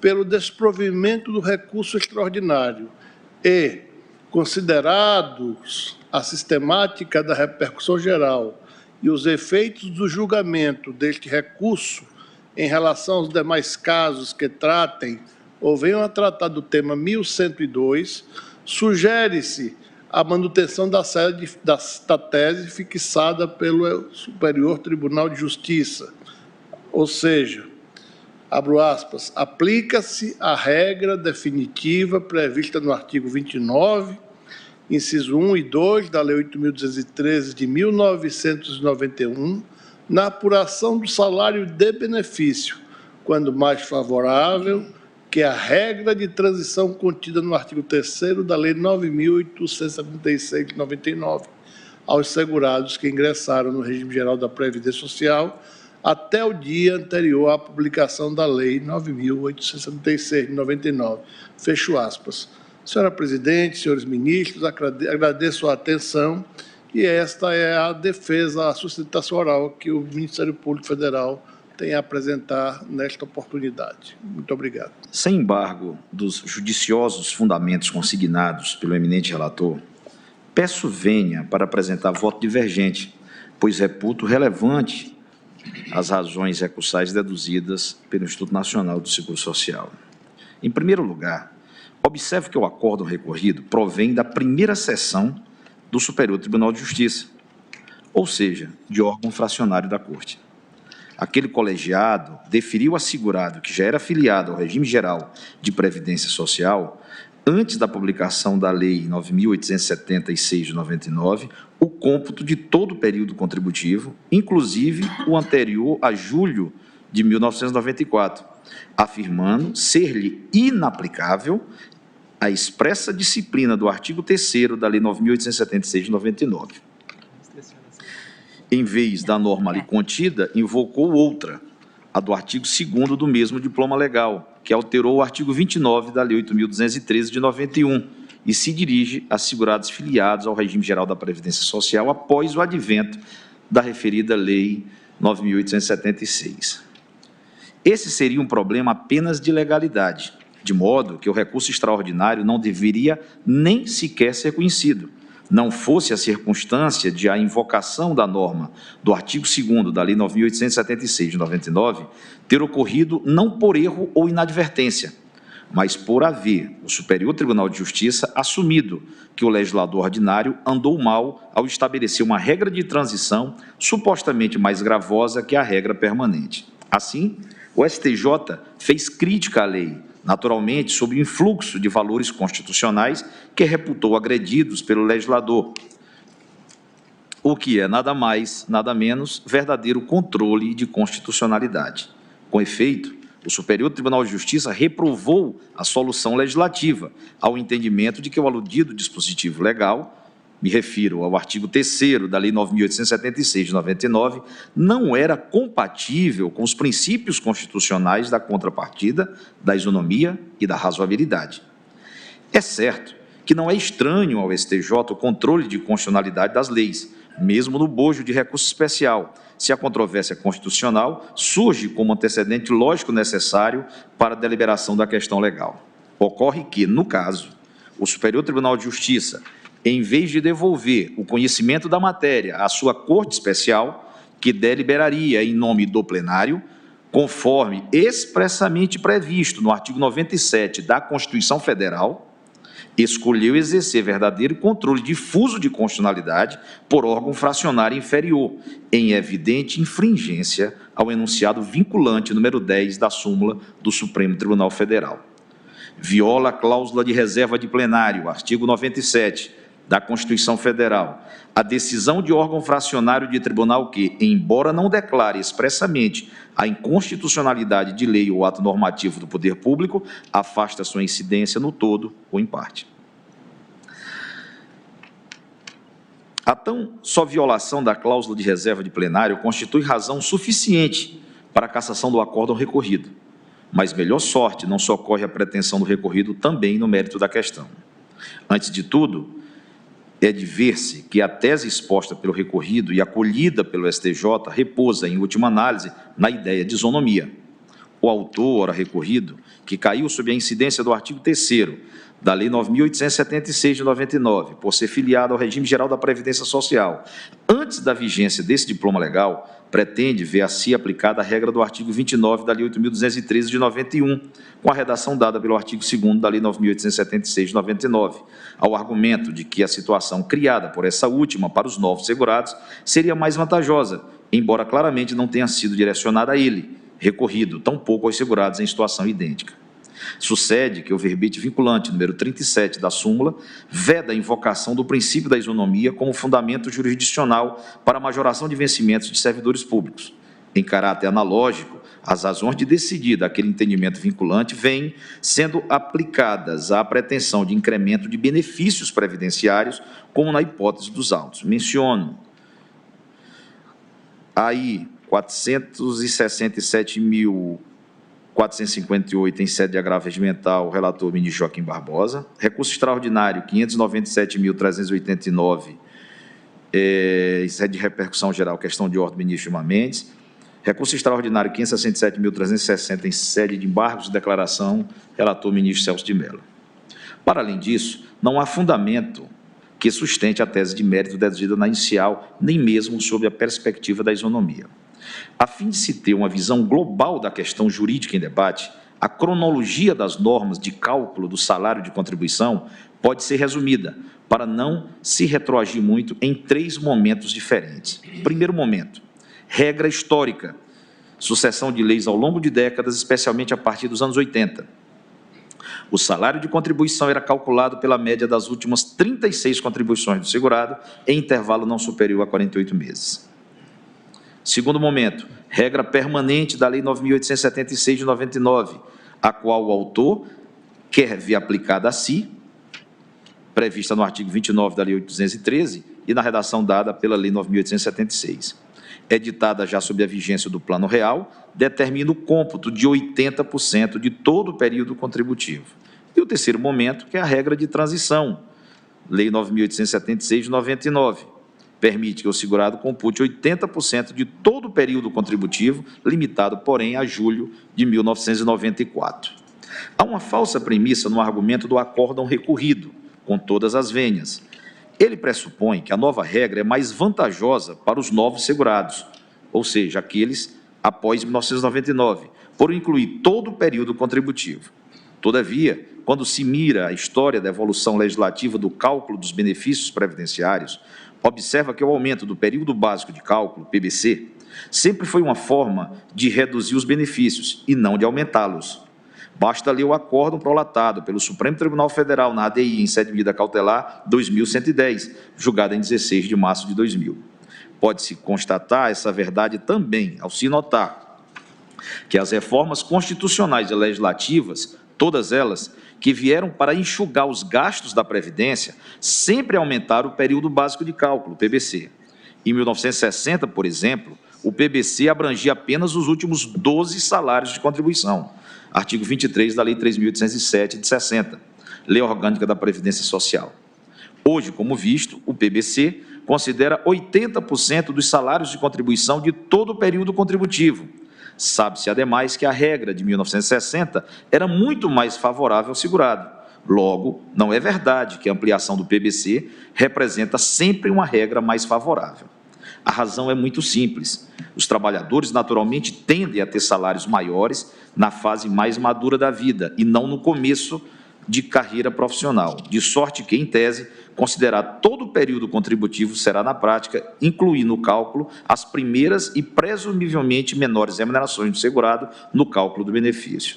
pelo desprovimento do recurso extraordinário e, considerados a sistemática da repercussão geral e os efeitos do julgamento deste recurso em relação aos demais casos que tratem ou venham a tratar do tema 1102, sugere-se a manutenção da tese fixada pelo Superior Tribunal de Justiça, ou seja, abro aspas, aplica-se a regra definitiva prevista no artigo 29, inciso 1 e 2 da Lei 8.213 de 1991, na apuração do salário de benefício, quando mais favorável que a regra de transição contida no artigo 3º da Lei 9.876 de 99, aos segurados que ingressaram no regime geral da Previdência Social até o dia anterior à publicação da Lei 9.876 de 99. Fecho aspas. Senhora Presidente, senhores ministros, agradeço a atenção e esta é a defesa, a sustentação oral que o Ministério Público Federal tem a apresentar nesta oportunidade. Muito obrigado. Sem embargo dos judiciosos fundamentos consignados pelo eminente relator, peço vênia para apresentar voto divergente, pois reputo relevante as razões recursais deduzidas pelo Instituto Nacional do Seguro Social. Em primeiro lugar, observe que o acórdão recorrido provém da primeira sessão do Superior Tribunal de Justiça, ou seja, de órgão fracionário da Corte. Aquele colegiado deferiu assegurado que já era afiliado ao regime geral de previdência social antes da publicação da Lei 9.876 de 99, o cômputo de todo o período contributivo, inclusive o anterior a julho de 1994, afirmando ser-lhe inaplicável a expressa disciplina do artigo 3º da Lei 9.876 de 99. Em vez da norma ali contida, invocou outra, a do artigo 2º do mesmo diploma legal, que alterou o artigo 29 da Lei 8.213 de 91 e se dirige a segurados filiados ao regime geral da Previdência Social após o advento da referida Lei 9.876. Esse seria um problema apenas de legalidade, de modo que o recurso extraordinário não deveria nem sequer ser conhecido, não fosse a circunstância de a invocação da norma do artigo 2º da Lei 9.876 de 99 ter ocorrido não por erro ou inadvertência, mas por haver o Superior Tribunal de Justiça assumido que o legislador ordinário andou mal ao estabelecer uma regra de transição supostamente mais gravosa que a regra permanente. Assim, o STJ fez crítica à lei, naturalmente sob o influxo de valores constitucionais que reputou agredidos pelo legislador, o que é nada mais, nada menos, verdadeiro controle de constitucionalidade. Com efeito, o Superior Tribunal de Justiça reprovou a solução legislativa ao entendimento de que o aludido dispositivo legal, me refiro ao artigo 3º da Lei 9.876 de 99, não era compatível com os princípios constitucionais da contrapartida, da isonomia e da razoabilidade. É certo que não é estranho ao STJ o controle de constitucionalidade das leis, mesmo no bojo de recurso especial, se a controvérsia constitucional surge como antecedente lógico necessário para a deliberação da questão legal. Ocorre que, no caso, o Superior Tribunal de Justiça, em vez de devolver o conhecimento da matéria à sua Corte Especial, que deliberaria em nome do plenário, conforme expressamente previsto no artigo 97 da Constituição Federal, escolheu exercer verdadeiro controle difuso de constitucionalidade por órgão fracionário inferior, em evidente infringência ao enunciado vinculante número 10 da súmula do Supremo Tribunal Federal. Viola a cláusula de reserva de plenário, artigo 97 da Constituição Federal, a decisão de órgão fracionário de tribunal que, embora não declare expressamente a inconstitucionalidade de lei ou ato normativo do poder público, afasta sua incidência no todo ou em parte. A tão só violação da cláusula de reserva de plenário constitui razão suficiente para a cassação do acórdão recorrido, mas melhor sorte não socorre a pretensão do recorrido também no mérito da questão. Antes de tudo, é de ver-se que a tese exposta pelo recorrido e acolhida pelo STJ repousa, em última análise, na ideia de isonomia. O autor, ora recorrido, que caiu sob a incidência do artigo 3º da Lei 9.876 de 99, por ser filiado ao regime geral da Previdência Social, antes da vigência desse diploma legal, pretende ver a si aplicada a regra do artigo 29 da Lei 8.213 de 91, com a redação dada pelo artigo 2º da Lei 9.876 de 99, ao argumento de que a situação criada por essa última para os novos segurados seria mais vantajosa, embora claramente não tenha sido direcionada a ele, recorrido, tampouco aos segurados em situação idêntica. Sucede que o verbete vinculante número 37 da súmula veda a invocação do princípio da isonomia como fundamento jurisdicional para a majoração de vencimentos de servidores públicos. Em caráter analógico, as razões de decidir daquele entendimento vinculante vêm sendo aplicadas à pretensão de incremento de benefícios previdenciários, como na hipótese dos autos. Menciono aí 467.458 em sede de agravo regimental, relator ministro Joaquim Barbosa. Recurso extraordinário 597.389, em sede de repercussão geral, questão de ordem, ministro Gilmar Mendes. Recurso extraordinário 567.360 em sede de embargos de declaração, relator ministro Celso de Mello. Para além disso, não há fundamento que sustente a tese de mérito deduzida na inicial, nem mesmo sob a perspectiva da isonomia. A fim de se ter uma visão global da questão jurídica em debate, a cronologia das normas de cálculo do salário de contribuição pode ser resumida, para não se retroagir muito, em 3 momentos diferentes. Primeiro momento, regra histórica, sucessão de leis ao longo de décadas, especialmente a partir dos anos 80. O salário de contribuição era calculado pela média das últimas 36 contribuições do segurado, em intervalo não superior a 48 meses. Segundo momento, regra permanente da Lei 9.876 de 99, a qual o autor quer ver aplicada a si, prevista no artigo 29 da Lei 813 e na redação dada pela Lei 9.876. Editada já sob a vigência do Plano Real, determina o cômputo de 80% de todo o período contributivo. E o terceiro momento, que é a regra de transição, Lei 9.876 de 99, permite que o segurado compute 80% de todo o período contributivo, limitado, porém, a julho de 1994. Há uma falsa premissa no argumento do acórdão recorrido, com todas as vênias. Ele pressupõe que a nova regra é mais vantajosa para os novos segurados, ou seja, aqueles após 1999, por incluir todo o período contributivo. Todavia, quando se mira a história da evolução legislativa do cálculo dos benefícios previdenciários, observa que o aumento do período básico de cálculo, PBC, sempre foi uma forma de reduzir os benefícios e não de aumentá-los. Basta ler o acórdão prolatado pelo Supremo Tribunal Federal na ADI em sede de medida cautelar 2110, julgada em 16 de março de 2000. Pode-se constatar essa verdade também ao se notar que as reformas constitucionais e legislativas, todas elas, que vieram para enxugar os gastos da Previdência, sempre aumentaram o período básico de cálculo, PBC. Em 1960, por exemplo, o PBC abrangia apenas os últimos 12 salários de contribuição, artigo 23 da Lei 3.807 de 60, Lei Orgânica da Previdência Social. Hoje, como visto, o PBC considera 80% dos salários de contribuição de todo o período contributivo. Sabe-se, ademais, que a regra de 1960 era muito mais favorável ao segurado. Logo, não é verdade que a ampliação do PBC representa sempre uma regra mais favorável. A razão é muito simples. Os trabalhadores, naturalmente, tendem a ter salários maiores na fase mais madura da vida e não no começo de carreira profissional, de sorte que, em tese, considerar todo o período contributivo será, na prática, incluir no cálculo as primeiras e presumivelmente menores remunerações do segurado no cálculo do benefício.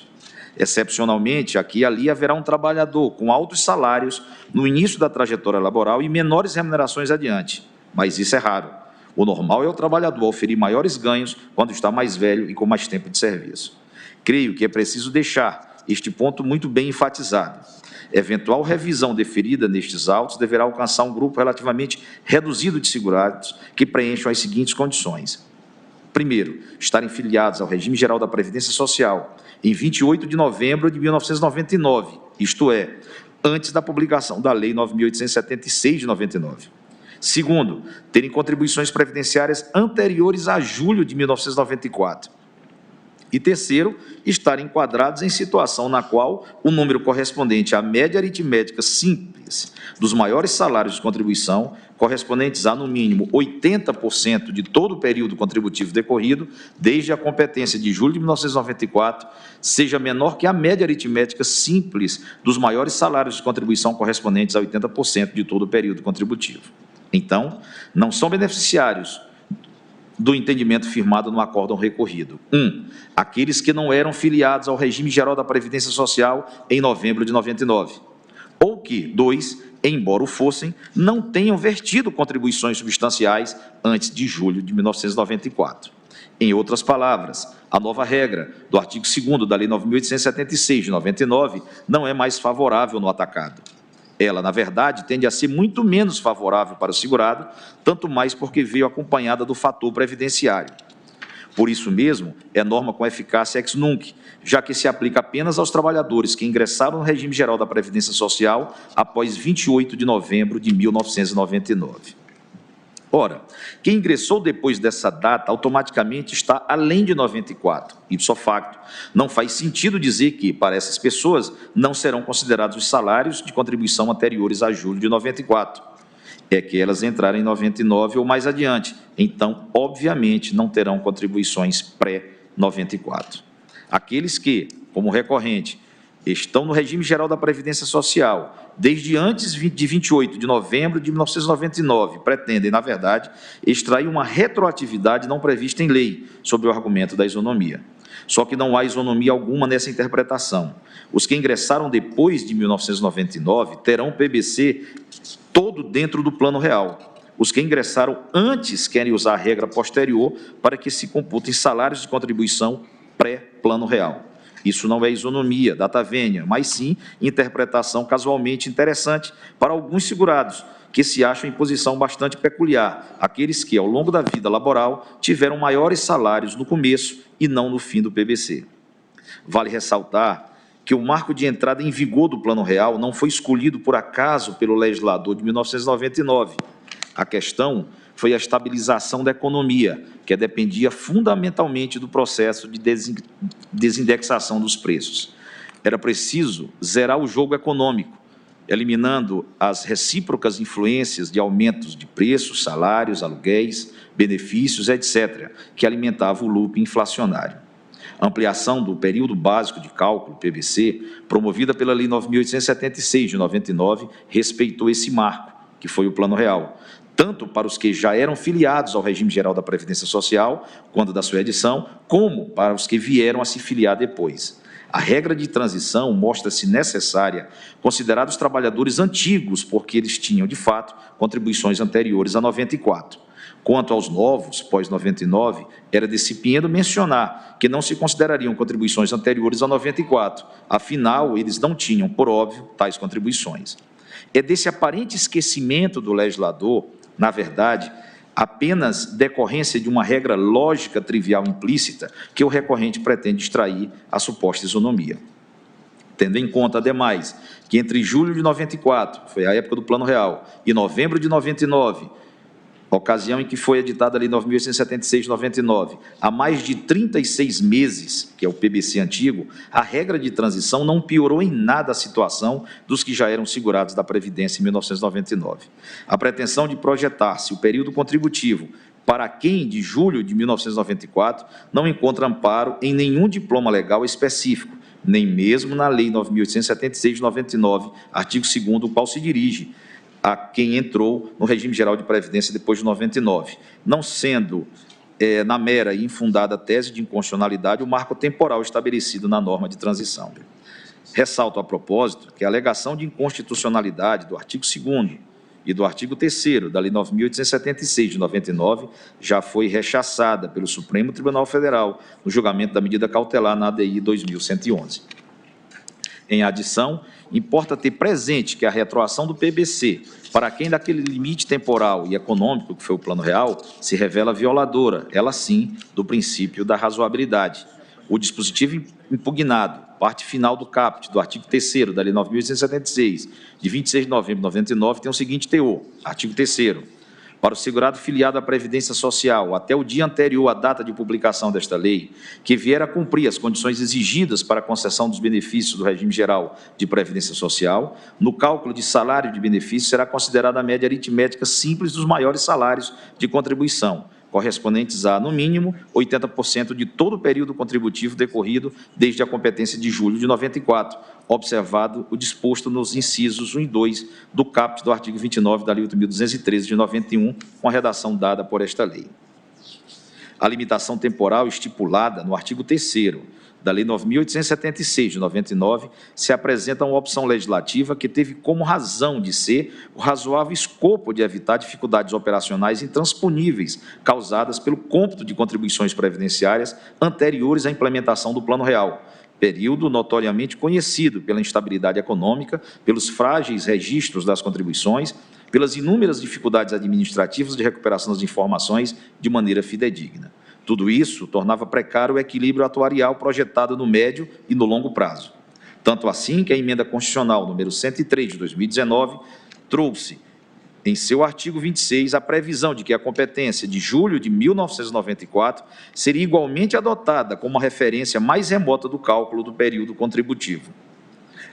Excepcionalmente, aqui e ali haverá um trabalhador com altos salários no início da trajetória laboral e menores remunerações adiante, mas isso é raro. O normal é o trabalhador oferir maiores ganhos quando está mais velho e com mais tempo de serviço. Creio que é preciso deixar este ponto muito bem enfatizado. Eventual revisão deferida nestes autos deverá alcançar um grupo relativamente reduzido de segurados que preencham as seguintes condições. Primeiro, estarem filiados ao regime geral da Previdência Social em 28 de novembro de 1999, isto é, antes da publicação da Lei 9.876 de 99. Segundo, terem contribuições previdenciárias anteriores a julho de 1994. E terceiro, estarem enquadrados em situação na qual o número correspondente à média aritmética simples dos maiores salários de contribuição, correspondentes a, no mínimo, 80% de todo o período contributivo decorrido, desde a competência de julho de 1994, seja menor que a média aritmética simples dos maiores salários de contribuição correspondentes a 80% de todo o período contributivo. Então, não são beneficiários do entendimento firmado no acórdão recorrido. 1. Aqueles que não eram filiados ao regime geral da Previdência Social em novembro de 99. Ou que, 2, embora o fossem, não tenham vertido contribuições substanciais antes de julho de 1994. Em outras palavras, a nova regra do artigo 2º da Lei 9.876 de 99 não é mais favorável no atacado. Ela, na verdade, tende a ser muito menos favorável para o segurado, tanto mais porque veio acompanhada do fator previdenciário. Por isso mesmo, é norma com eficácia ex nunc, já que se aplica apenas aos trabalhadores que ingressaram no regime geral da Previdência Social após 28 de novembro de 1999. Ora, quem ingressou depois dessa data automaticamente está além de 94, ipso facto. Não faz sentido dizer que, para essas pessoas, não serão considerados os salários de contribuição anteriores a julho de 94. é que elas entrarem em 99 ou mais adiante. Então, obviamente, não terão contribuições pré-94. Aqueles que, como recorrente, estão no regime geral da Previdência Social desde antes de 28 de novembro de 1999, pretendem, na verdade, extrair uma retroatividade não prevista em lei, sob o argumento da isonomia. Só que não há isonomia alguma nessa interpretação. Os que ingressaram depois de 1999 terão PBC todo dentro do Plano Real. Os que ingressaram antes querem usar a regra posterior para que se computem salários de contribuição pré-Plano Real. Isso não é isonomia, data vênia, mas sim interpretação casualmente interessante para alguns segurados, que se acham em posição bastante peculiar, aqueles que, ao longo da vida laboral, tiveram maiores salários no começo e não no fim do PBC. Vale ressaltar que o marco de entrada em vigor do Plano Real não foi escolhido por acaso pelo legislador de 1999. A questão foi a estabilização da economia, que dependia fundamentalmente do processo de desindexação dos preços. Era preciso zerar o jogo econômico, eliminando as recíprocas influências de aumentos de preços, salários, aluguéis, benefícios, etc., que alimentavam o loop inflacionário. A ampliação do período básico de cálculo, PBC, promovida pela Lei 9.876, de 99, respeitou esse marco, que foi o Plano Real, tanto para os que já eram filiados ao regime geral da Previdência Social, quando da sua edição, como para os que vieram a se filiar depois. A regra de transição mostra-se necessária, considerados trabalhadores antigos, porque eles tinham, de fato, contribuições anteriores a 94. Quanto aos novos, pós-99, era decipiendo mencionar que não se considerariam contribuições anteriores a 94, afinal, eles não tinham, por óbvio, tais contribuições. É desse aparente esquecimento do legislador, na verdade, apenas decorrência de uma regra lógica trivial implícita que o recorrente pretende extrair a suposta isonomia. Tendo em conta, ademais, que entre julho de 94, foi a época do Plano Real, e novembro de 99, ocasião em que foi editada a Lei 9.876 de 99, há mais de 36 meses, que é o PBC antigo, a regra de transição não piorou em nada a situação dos que já eram segurados da Previdência em 1999. A pretensão de projetar-se o período contributivo para quem, de julho de 1994, não encontra amparo em nenhum diploma legal específico, nem mesmo na Lei 9.876 de 99, artigo 2º, o qual se dirige a quem entrou no regime geral de previdência depois de 99, não sendo, na mera e infundada tese de inconstitucionalidade, o marco temporal estabelecido na norma de transição. Ressalto, a propósito, que a alegação de inconstitucionalidade do artigo 2º e do artigo 3º da Lei 9.876 de 99 já foi rechaçada pelo Supremo Tribunal Federal no julgamento da medida cautelar na ADI 2111. Em adição, importa ter presente que a retroação do PBC, para quem daquele limite temporal e econômico que foi o Plano Real, se revela violadora, ela sim, do princípio da razoabilidade. O dispositivo impugnado, parte final do caput do artigo 3º da Lei 9.876, de 26 de novembro de 99, tem o seguinte teor, artigo 3º. Para o segurado filiado à Previdência Social, até o dia anterior à data de publicação desta lei, que vier a cumprir as condições exigidas para a concessão dos benefícios do regime geral de Previdência Social, no cálculo de salário de benefício será considerada a média aritmética simples dos maiores salários de contribuição, correspondentes a, no mínimo, 80% de todo o período contributivo decorrido desde a competência de julho de 94, observado o disposto nos incisos 1 e 2 do caput do artigo 29 da Lei 8.213 de 91, com a redação dada por esta lei. A limitação temporal estipulada no artigo 3º da Lei 9.876 de 99 se apresenta uma opção legislativa que teve como razão de ser o razoável escopo de evitar dificuldades operacionais intransponíveis causadas pelo cômputo de contribuições previdenciárias anteriores à implementação do Plano Real, período notoriamente conhecido pela instabilidade econômica, pelos frágeis registros das contribuições, pelas inúmeras dificuldades administrativas de recuperação das informações de maneira fidedigna. Tudo isso tornava precário o equilíbrio atuarial projetado no médio e no longo prazo. Tanto assim que a Emenda Constitucional número 103 de 2019 trouxe, em seu artigo 26, a previsão de que a competência de julho de 1994 seria igualmente adotada como uma referência mais remota do cálculo do período contributivo,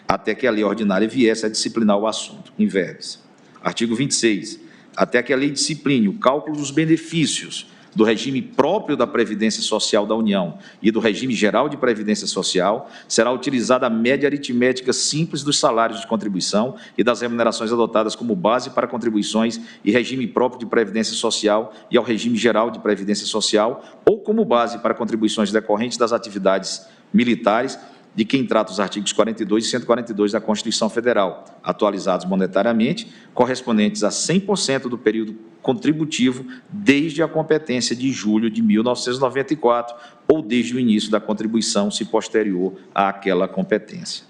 até que a lei ordinária viesse a disciplinar o assunto, em verbis. Artigo 26. até que a lei discipline o cálculo dos benefícios do regime próprio da Previdência Social da União e do regime geral de Previdência Social, será utilizada a média aritmética simples dos salários de contribuição e das remunerações adotadas como base para contribuições e regime próprio de Previdência Social e ao regime geral de Previdência Social, ou como base para contribuições decorrentes das atividades militares, de quem trata os artigos 42 e 142 da Constituição Federal, atualizados monetariamente, correspondentes a 100% do período contributivo desde a competência de julho de 1994 ou desde o início da contribuição, se posterior àquela competência.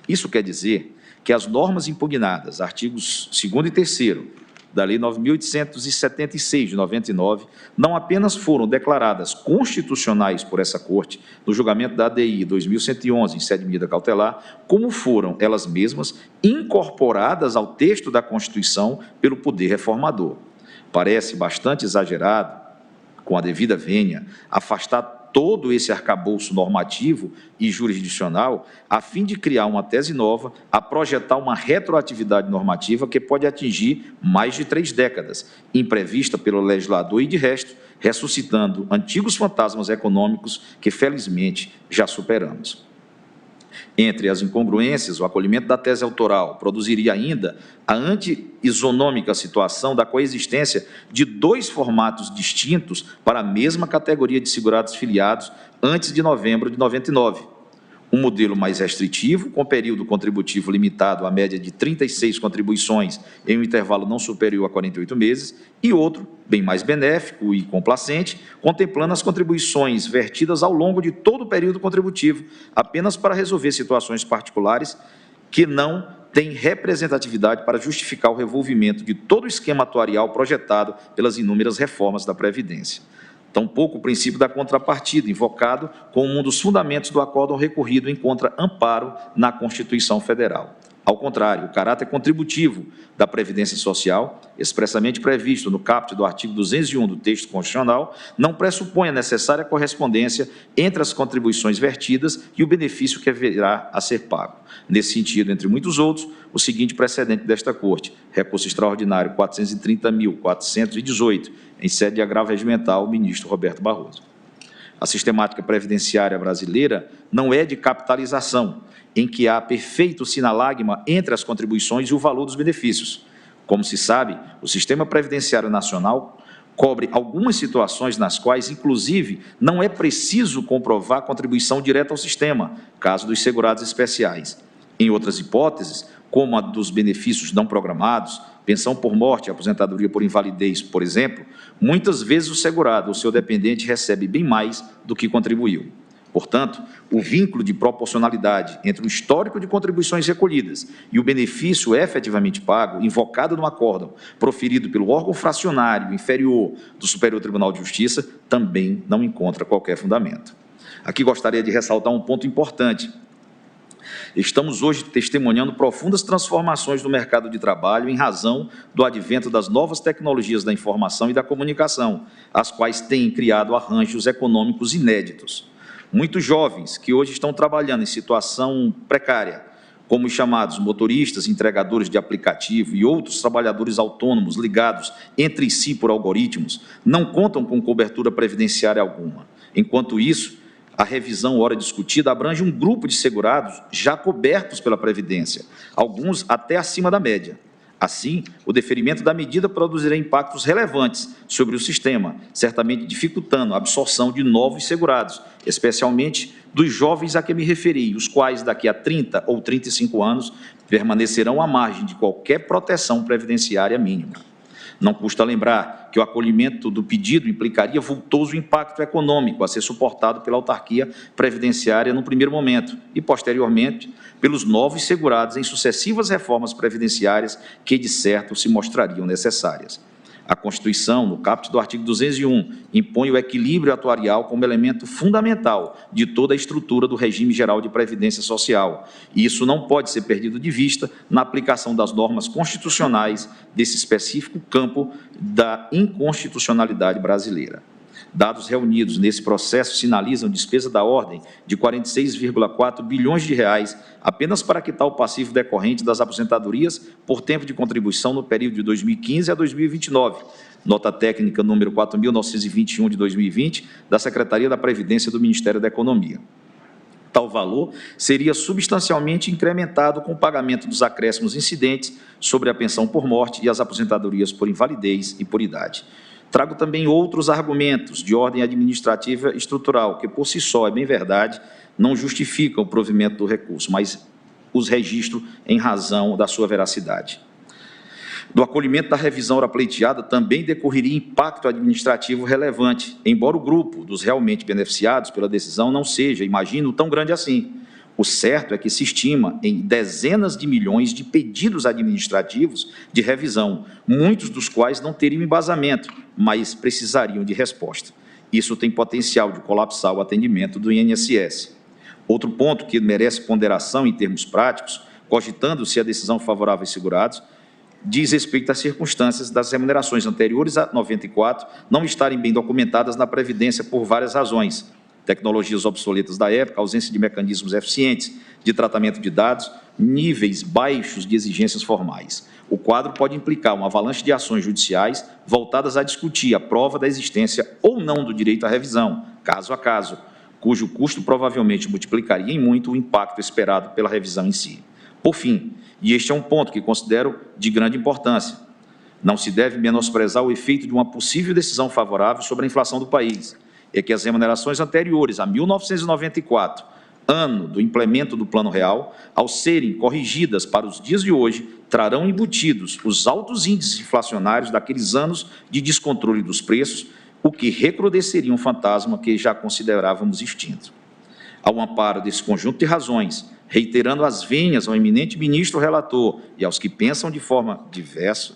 Isso quer dizer que as normas impugnadas, artigos 2º e 3º, da Lei 9.876, de 99, não apenas foram declaradas constitucionais por essa Corte, no julgamento da ADI 2111, em sede medida cautelar, como foram elas mesmas incorporadas ao texto da Constituição pelo poder reformador. Parece bastante exagerado, com a devida vênia, afastar todo esse arcabouço normativo e jurisdicional, a fim de criar uma tese nova, a projetar uma retroatividade normativa que pode atingir mais de 3 décadas, imprevista pelo legislador e, de resto, ressuscitando antigos fantasmas econômicos que, felizmente, já superamos. Entre as incongruências, o acolhimento da tese autoral produziria ainda a anti-isonômica situação da coexistência de 2 formatos distintos para a mesma categoria de segurados filiados antes de novembro de 99. Um modelo mais restritivo, com período contributivo limitado à média de 36 contribuições em um intervalo não superior a 48 meses, e outro, bem mais benéfico e complacente, contemplando as contribuições vertidas ao longo de todo o período contributivo, apenas para resolver situações particulares que não têm representatividade para justificar o revolvimento de todo o esquema atuarial projetado pelas inúmeras reformas da Previdência. Tampouco o princípio da contrapartida, invocado como um dos fundamentos do acórdão recorrido, encontra amparo na Constituição Federal. Ao contrário, o caráter contributivo da Previdência Social, expressamente previsto no caput do artigo 201 do texto constitucional, não pressupõe a necessária correspondência entre as contribuições vertidas e o benefício que haverá a ser pago. Nesse sentido, entre muitos outros, o seguinte precedente desta Corte, recurso extraordinário 430.418, em sede de agravo regimental, o ministro Roberto Barroso. A sistemática previdenciária brasileira não é de capitalização, em que há perfeito sinalagma entre as contribuições e o valor dos benefícios. Como se sabe, o Sistema Previdenciário Nacional cobre algumas situações nas quais, inclusive, não é preciso comprovar a contribuição direta ao sistema, caso dos segurados especiais. Em outras hipóteses, como a dos benefícios não programados, pensão por morte e aposentadoria por invalidez, por exemplo, muitas vezes o segurado ou seu dependente recebe bem mais do que contribuiu. Portanto, o vínculo de proporcionalidade entre o histórico de contribuições recolhidas e o benefício efetivamente pago, invocado no acórdão, proferido pelo órgão fracionário inferior do Superior Tribunal de Justiça, também não encontra qualquer fundamento. Aqui gostaria de ressaltar um ponto importante. Estamos hoje testemunhando profundas transformações no mercado de trabalho em razão do advento das novas tecnologias da informação e da comunicação, as quais têm criado arranjos econômicos inéditos. Muitos jovens que hoje estão trabalhando em situação precária, como os chamados motoristas, entregadores de aplicativo e outros trabalhadores autônomos ligados entre si por algoritmos, não contam com cobertura previdenciária alguma. Enquanto isso, a revisão ora discutida abrange um grupo de segurados já cobertos pela Previdência, alguns até acima da média. Assim, o deferimento da medida produzirá impactos relevantes sobre o sistema, certamente dificultando a absorção de novos segurados, especialmente dos jovens a que me referi, os quais daqui a 30 ou 35 anos permanecerão à margem de qualquer proteção previdenciária mínima. Não custa lembrar que o acolhimento do pedido implicaria vultoso impacto econômico a ser suportado pela autarquia previdenciária no primeiro momento e, posteriormente, pelos novos segurados em sucessivas reformas previdenciárias que, de certo, se mostrariam necessárias. A Constituição, no caput do artigo 201, impõe o equilíbrio atuarial como elemento fundamental de toda a estrutura do regime geral de previdência social. E isso não pode ser perdido de vista na aplicação das normas constitucionais desse específico campo da inconstitucionalidade brasileira. Dados reunidos nesse processo sinalizam despesa da ordem de 46,4 bilhões de reais apenas para quitar o passivo decorrente das aposentadorias por tempo de contribuição no período de 2015 a 2029, nota técnica número 4.921 de 2020, da Secretaria da Previdência do Ministério da Economia. Tal valor seria substancialmente incrementado com o pagamento dos acréscimos incidentes sobre a pensão por morte e as aposentadorias por invalidez e por idade. Trago também outros argumentos de ordem administrativa e estrutural, que por si só, é bem verdade, não justificam o provimento do recurso, mas os registro em razão da sua veracidade. Do acolhimento da revisão ora pleiteada também decorreria impacto administrativo relevante, embora o grupo dos realmente beneficiados pela decisão não seja, imagino, tão grande assim. O certo é que se estima em dezenas de milhões de pedidos administrativos de revisão, muitos dos quais não teriam embasamento, mas precisariam de resposta. Isso tem potencial de colapsar o atendimento do INSS. Outro ponto que merece ponderação em termos práticos, cogitando-se a decisão favorável aos segurados, diz respeito às circunstâncias das remunerações anteriores a 94 não estarem bem documentadas na Previdência por várias razões. Tecnologias obsoletas da época, ausência de mecanismos eficientes de tratamento de dados, níveis baixos de exigências formais. O quadro pode implicar uma avalanche de ações judiciais voltadas a discutir a prova da existência ou não do direito à revisão, caso a caso, cujo custo provavelmente multiplicaria em muito o impacto esperado pela revisão em si. Por fim, e este é um ponto que considero de grande importância, não se deve menosprezar o efeito de uma possível decisão favorável sobre a inflação do país, é que as remunerações anteriores a 1994, ano do implemento do Plano Real, ao serem corrigidas para os dias de hoje, trarão embutidos os altos índices inflacionários daqueles anos de descontrole dos preços, o que recrudesceria um fantasma que já considerávamos extinto. Ao amparo desse conjunto de razões, reiterando as venhas ao eminente ministro relator e aos que pensam de forma diversa,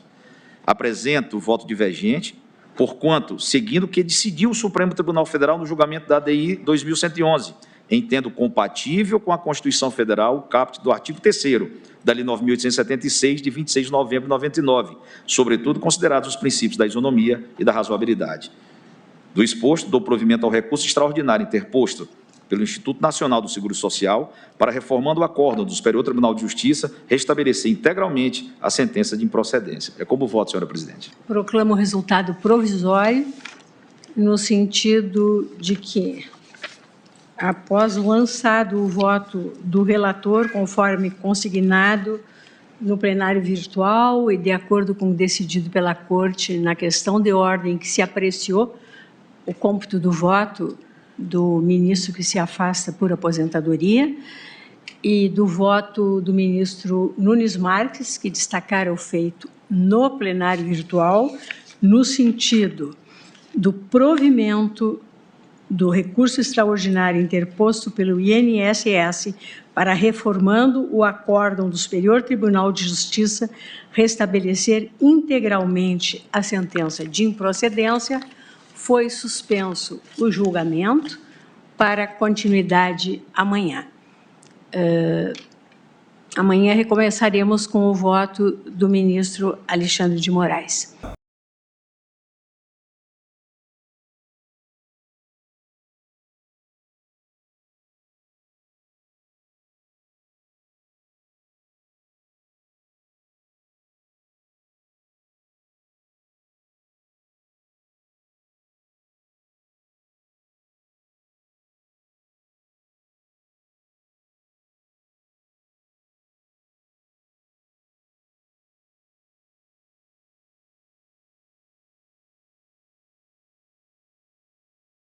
apresento o voto divergente, porquanto, seguindo o que decidiu o Supremo Tribunal Federal no julgamento da ADI 2111, entendo compatível com a Constituição Federal o caput do artigo 3º da Lei 9.876, de 26 de novembro de 99, sobretudo considerados os princípios da isonomia e da razoabilidade. Do exposto, dou provimento ao recurso extraordinário interposto pelo Instituto Nacional do Seguro Social para, reformando o acórdão do Superior Tribunal de Justiça, restabelecer integralmente a sentença de improcedência. É como voto, senhora presidente. Proclamo o resultado provisório no sentido de que, após o lançado o voto do relator, conforme consignado no plenário virtual e de acordo com o decidido pela Corte na questão de ordem que se apreciou o cômputo do voto do ministro que se afasta por aposentadoria e do voto do ministro Nunes Marques, que destacaram o feito no plenário virtual, no sentido do provimento do recurso extraordinário interposto pelo INSS para, reformando o acórdão do Superior Tribunal de Justiça, restabelecer integralmente a sentença de improcedência, foi suspenso o julgamento para continuidade amanhã. Amanhã recomeçaremos com o voto do ministro Alexandre de Moraes.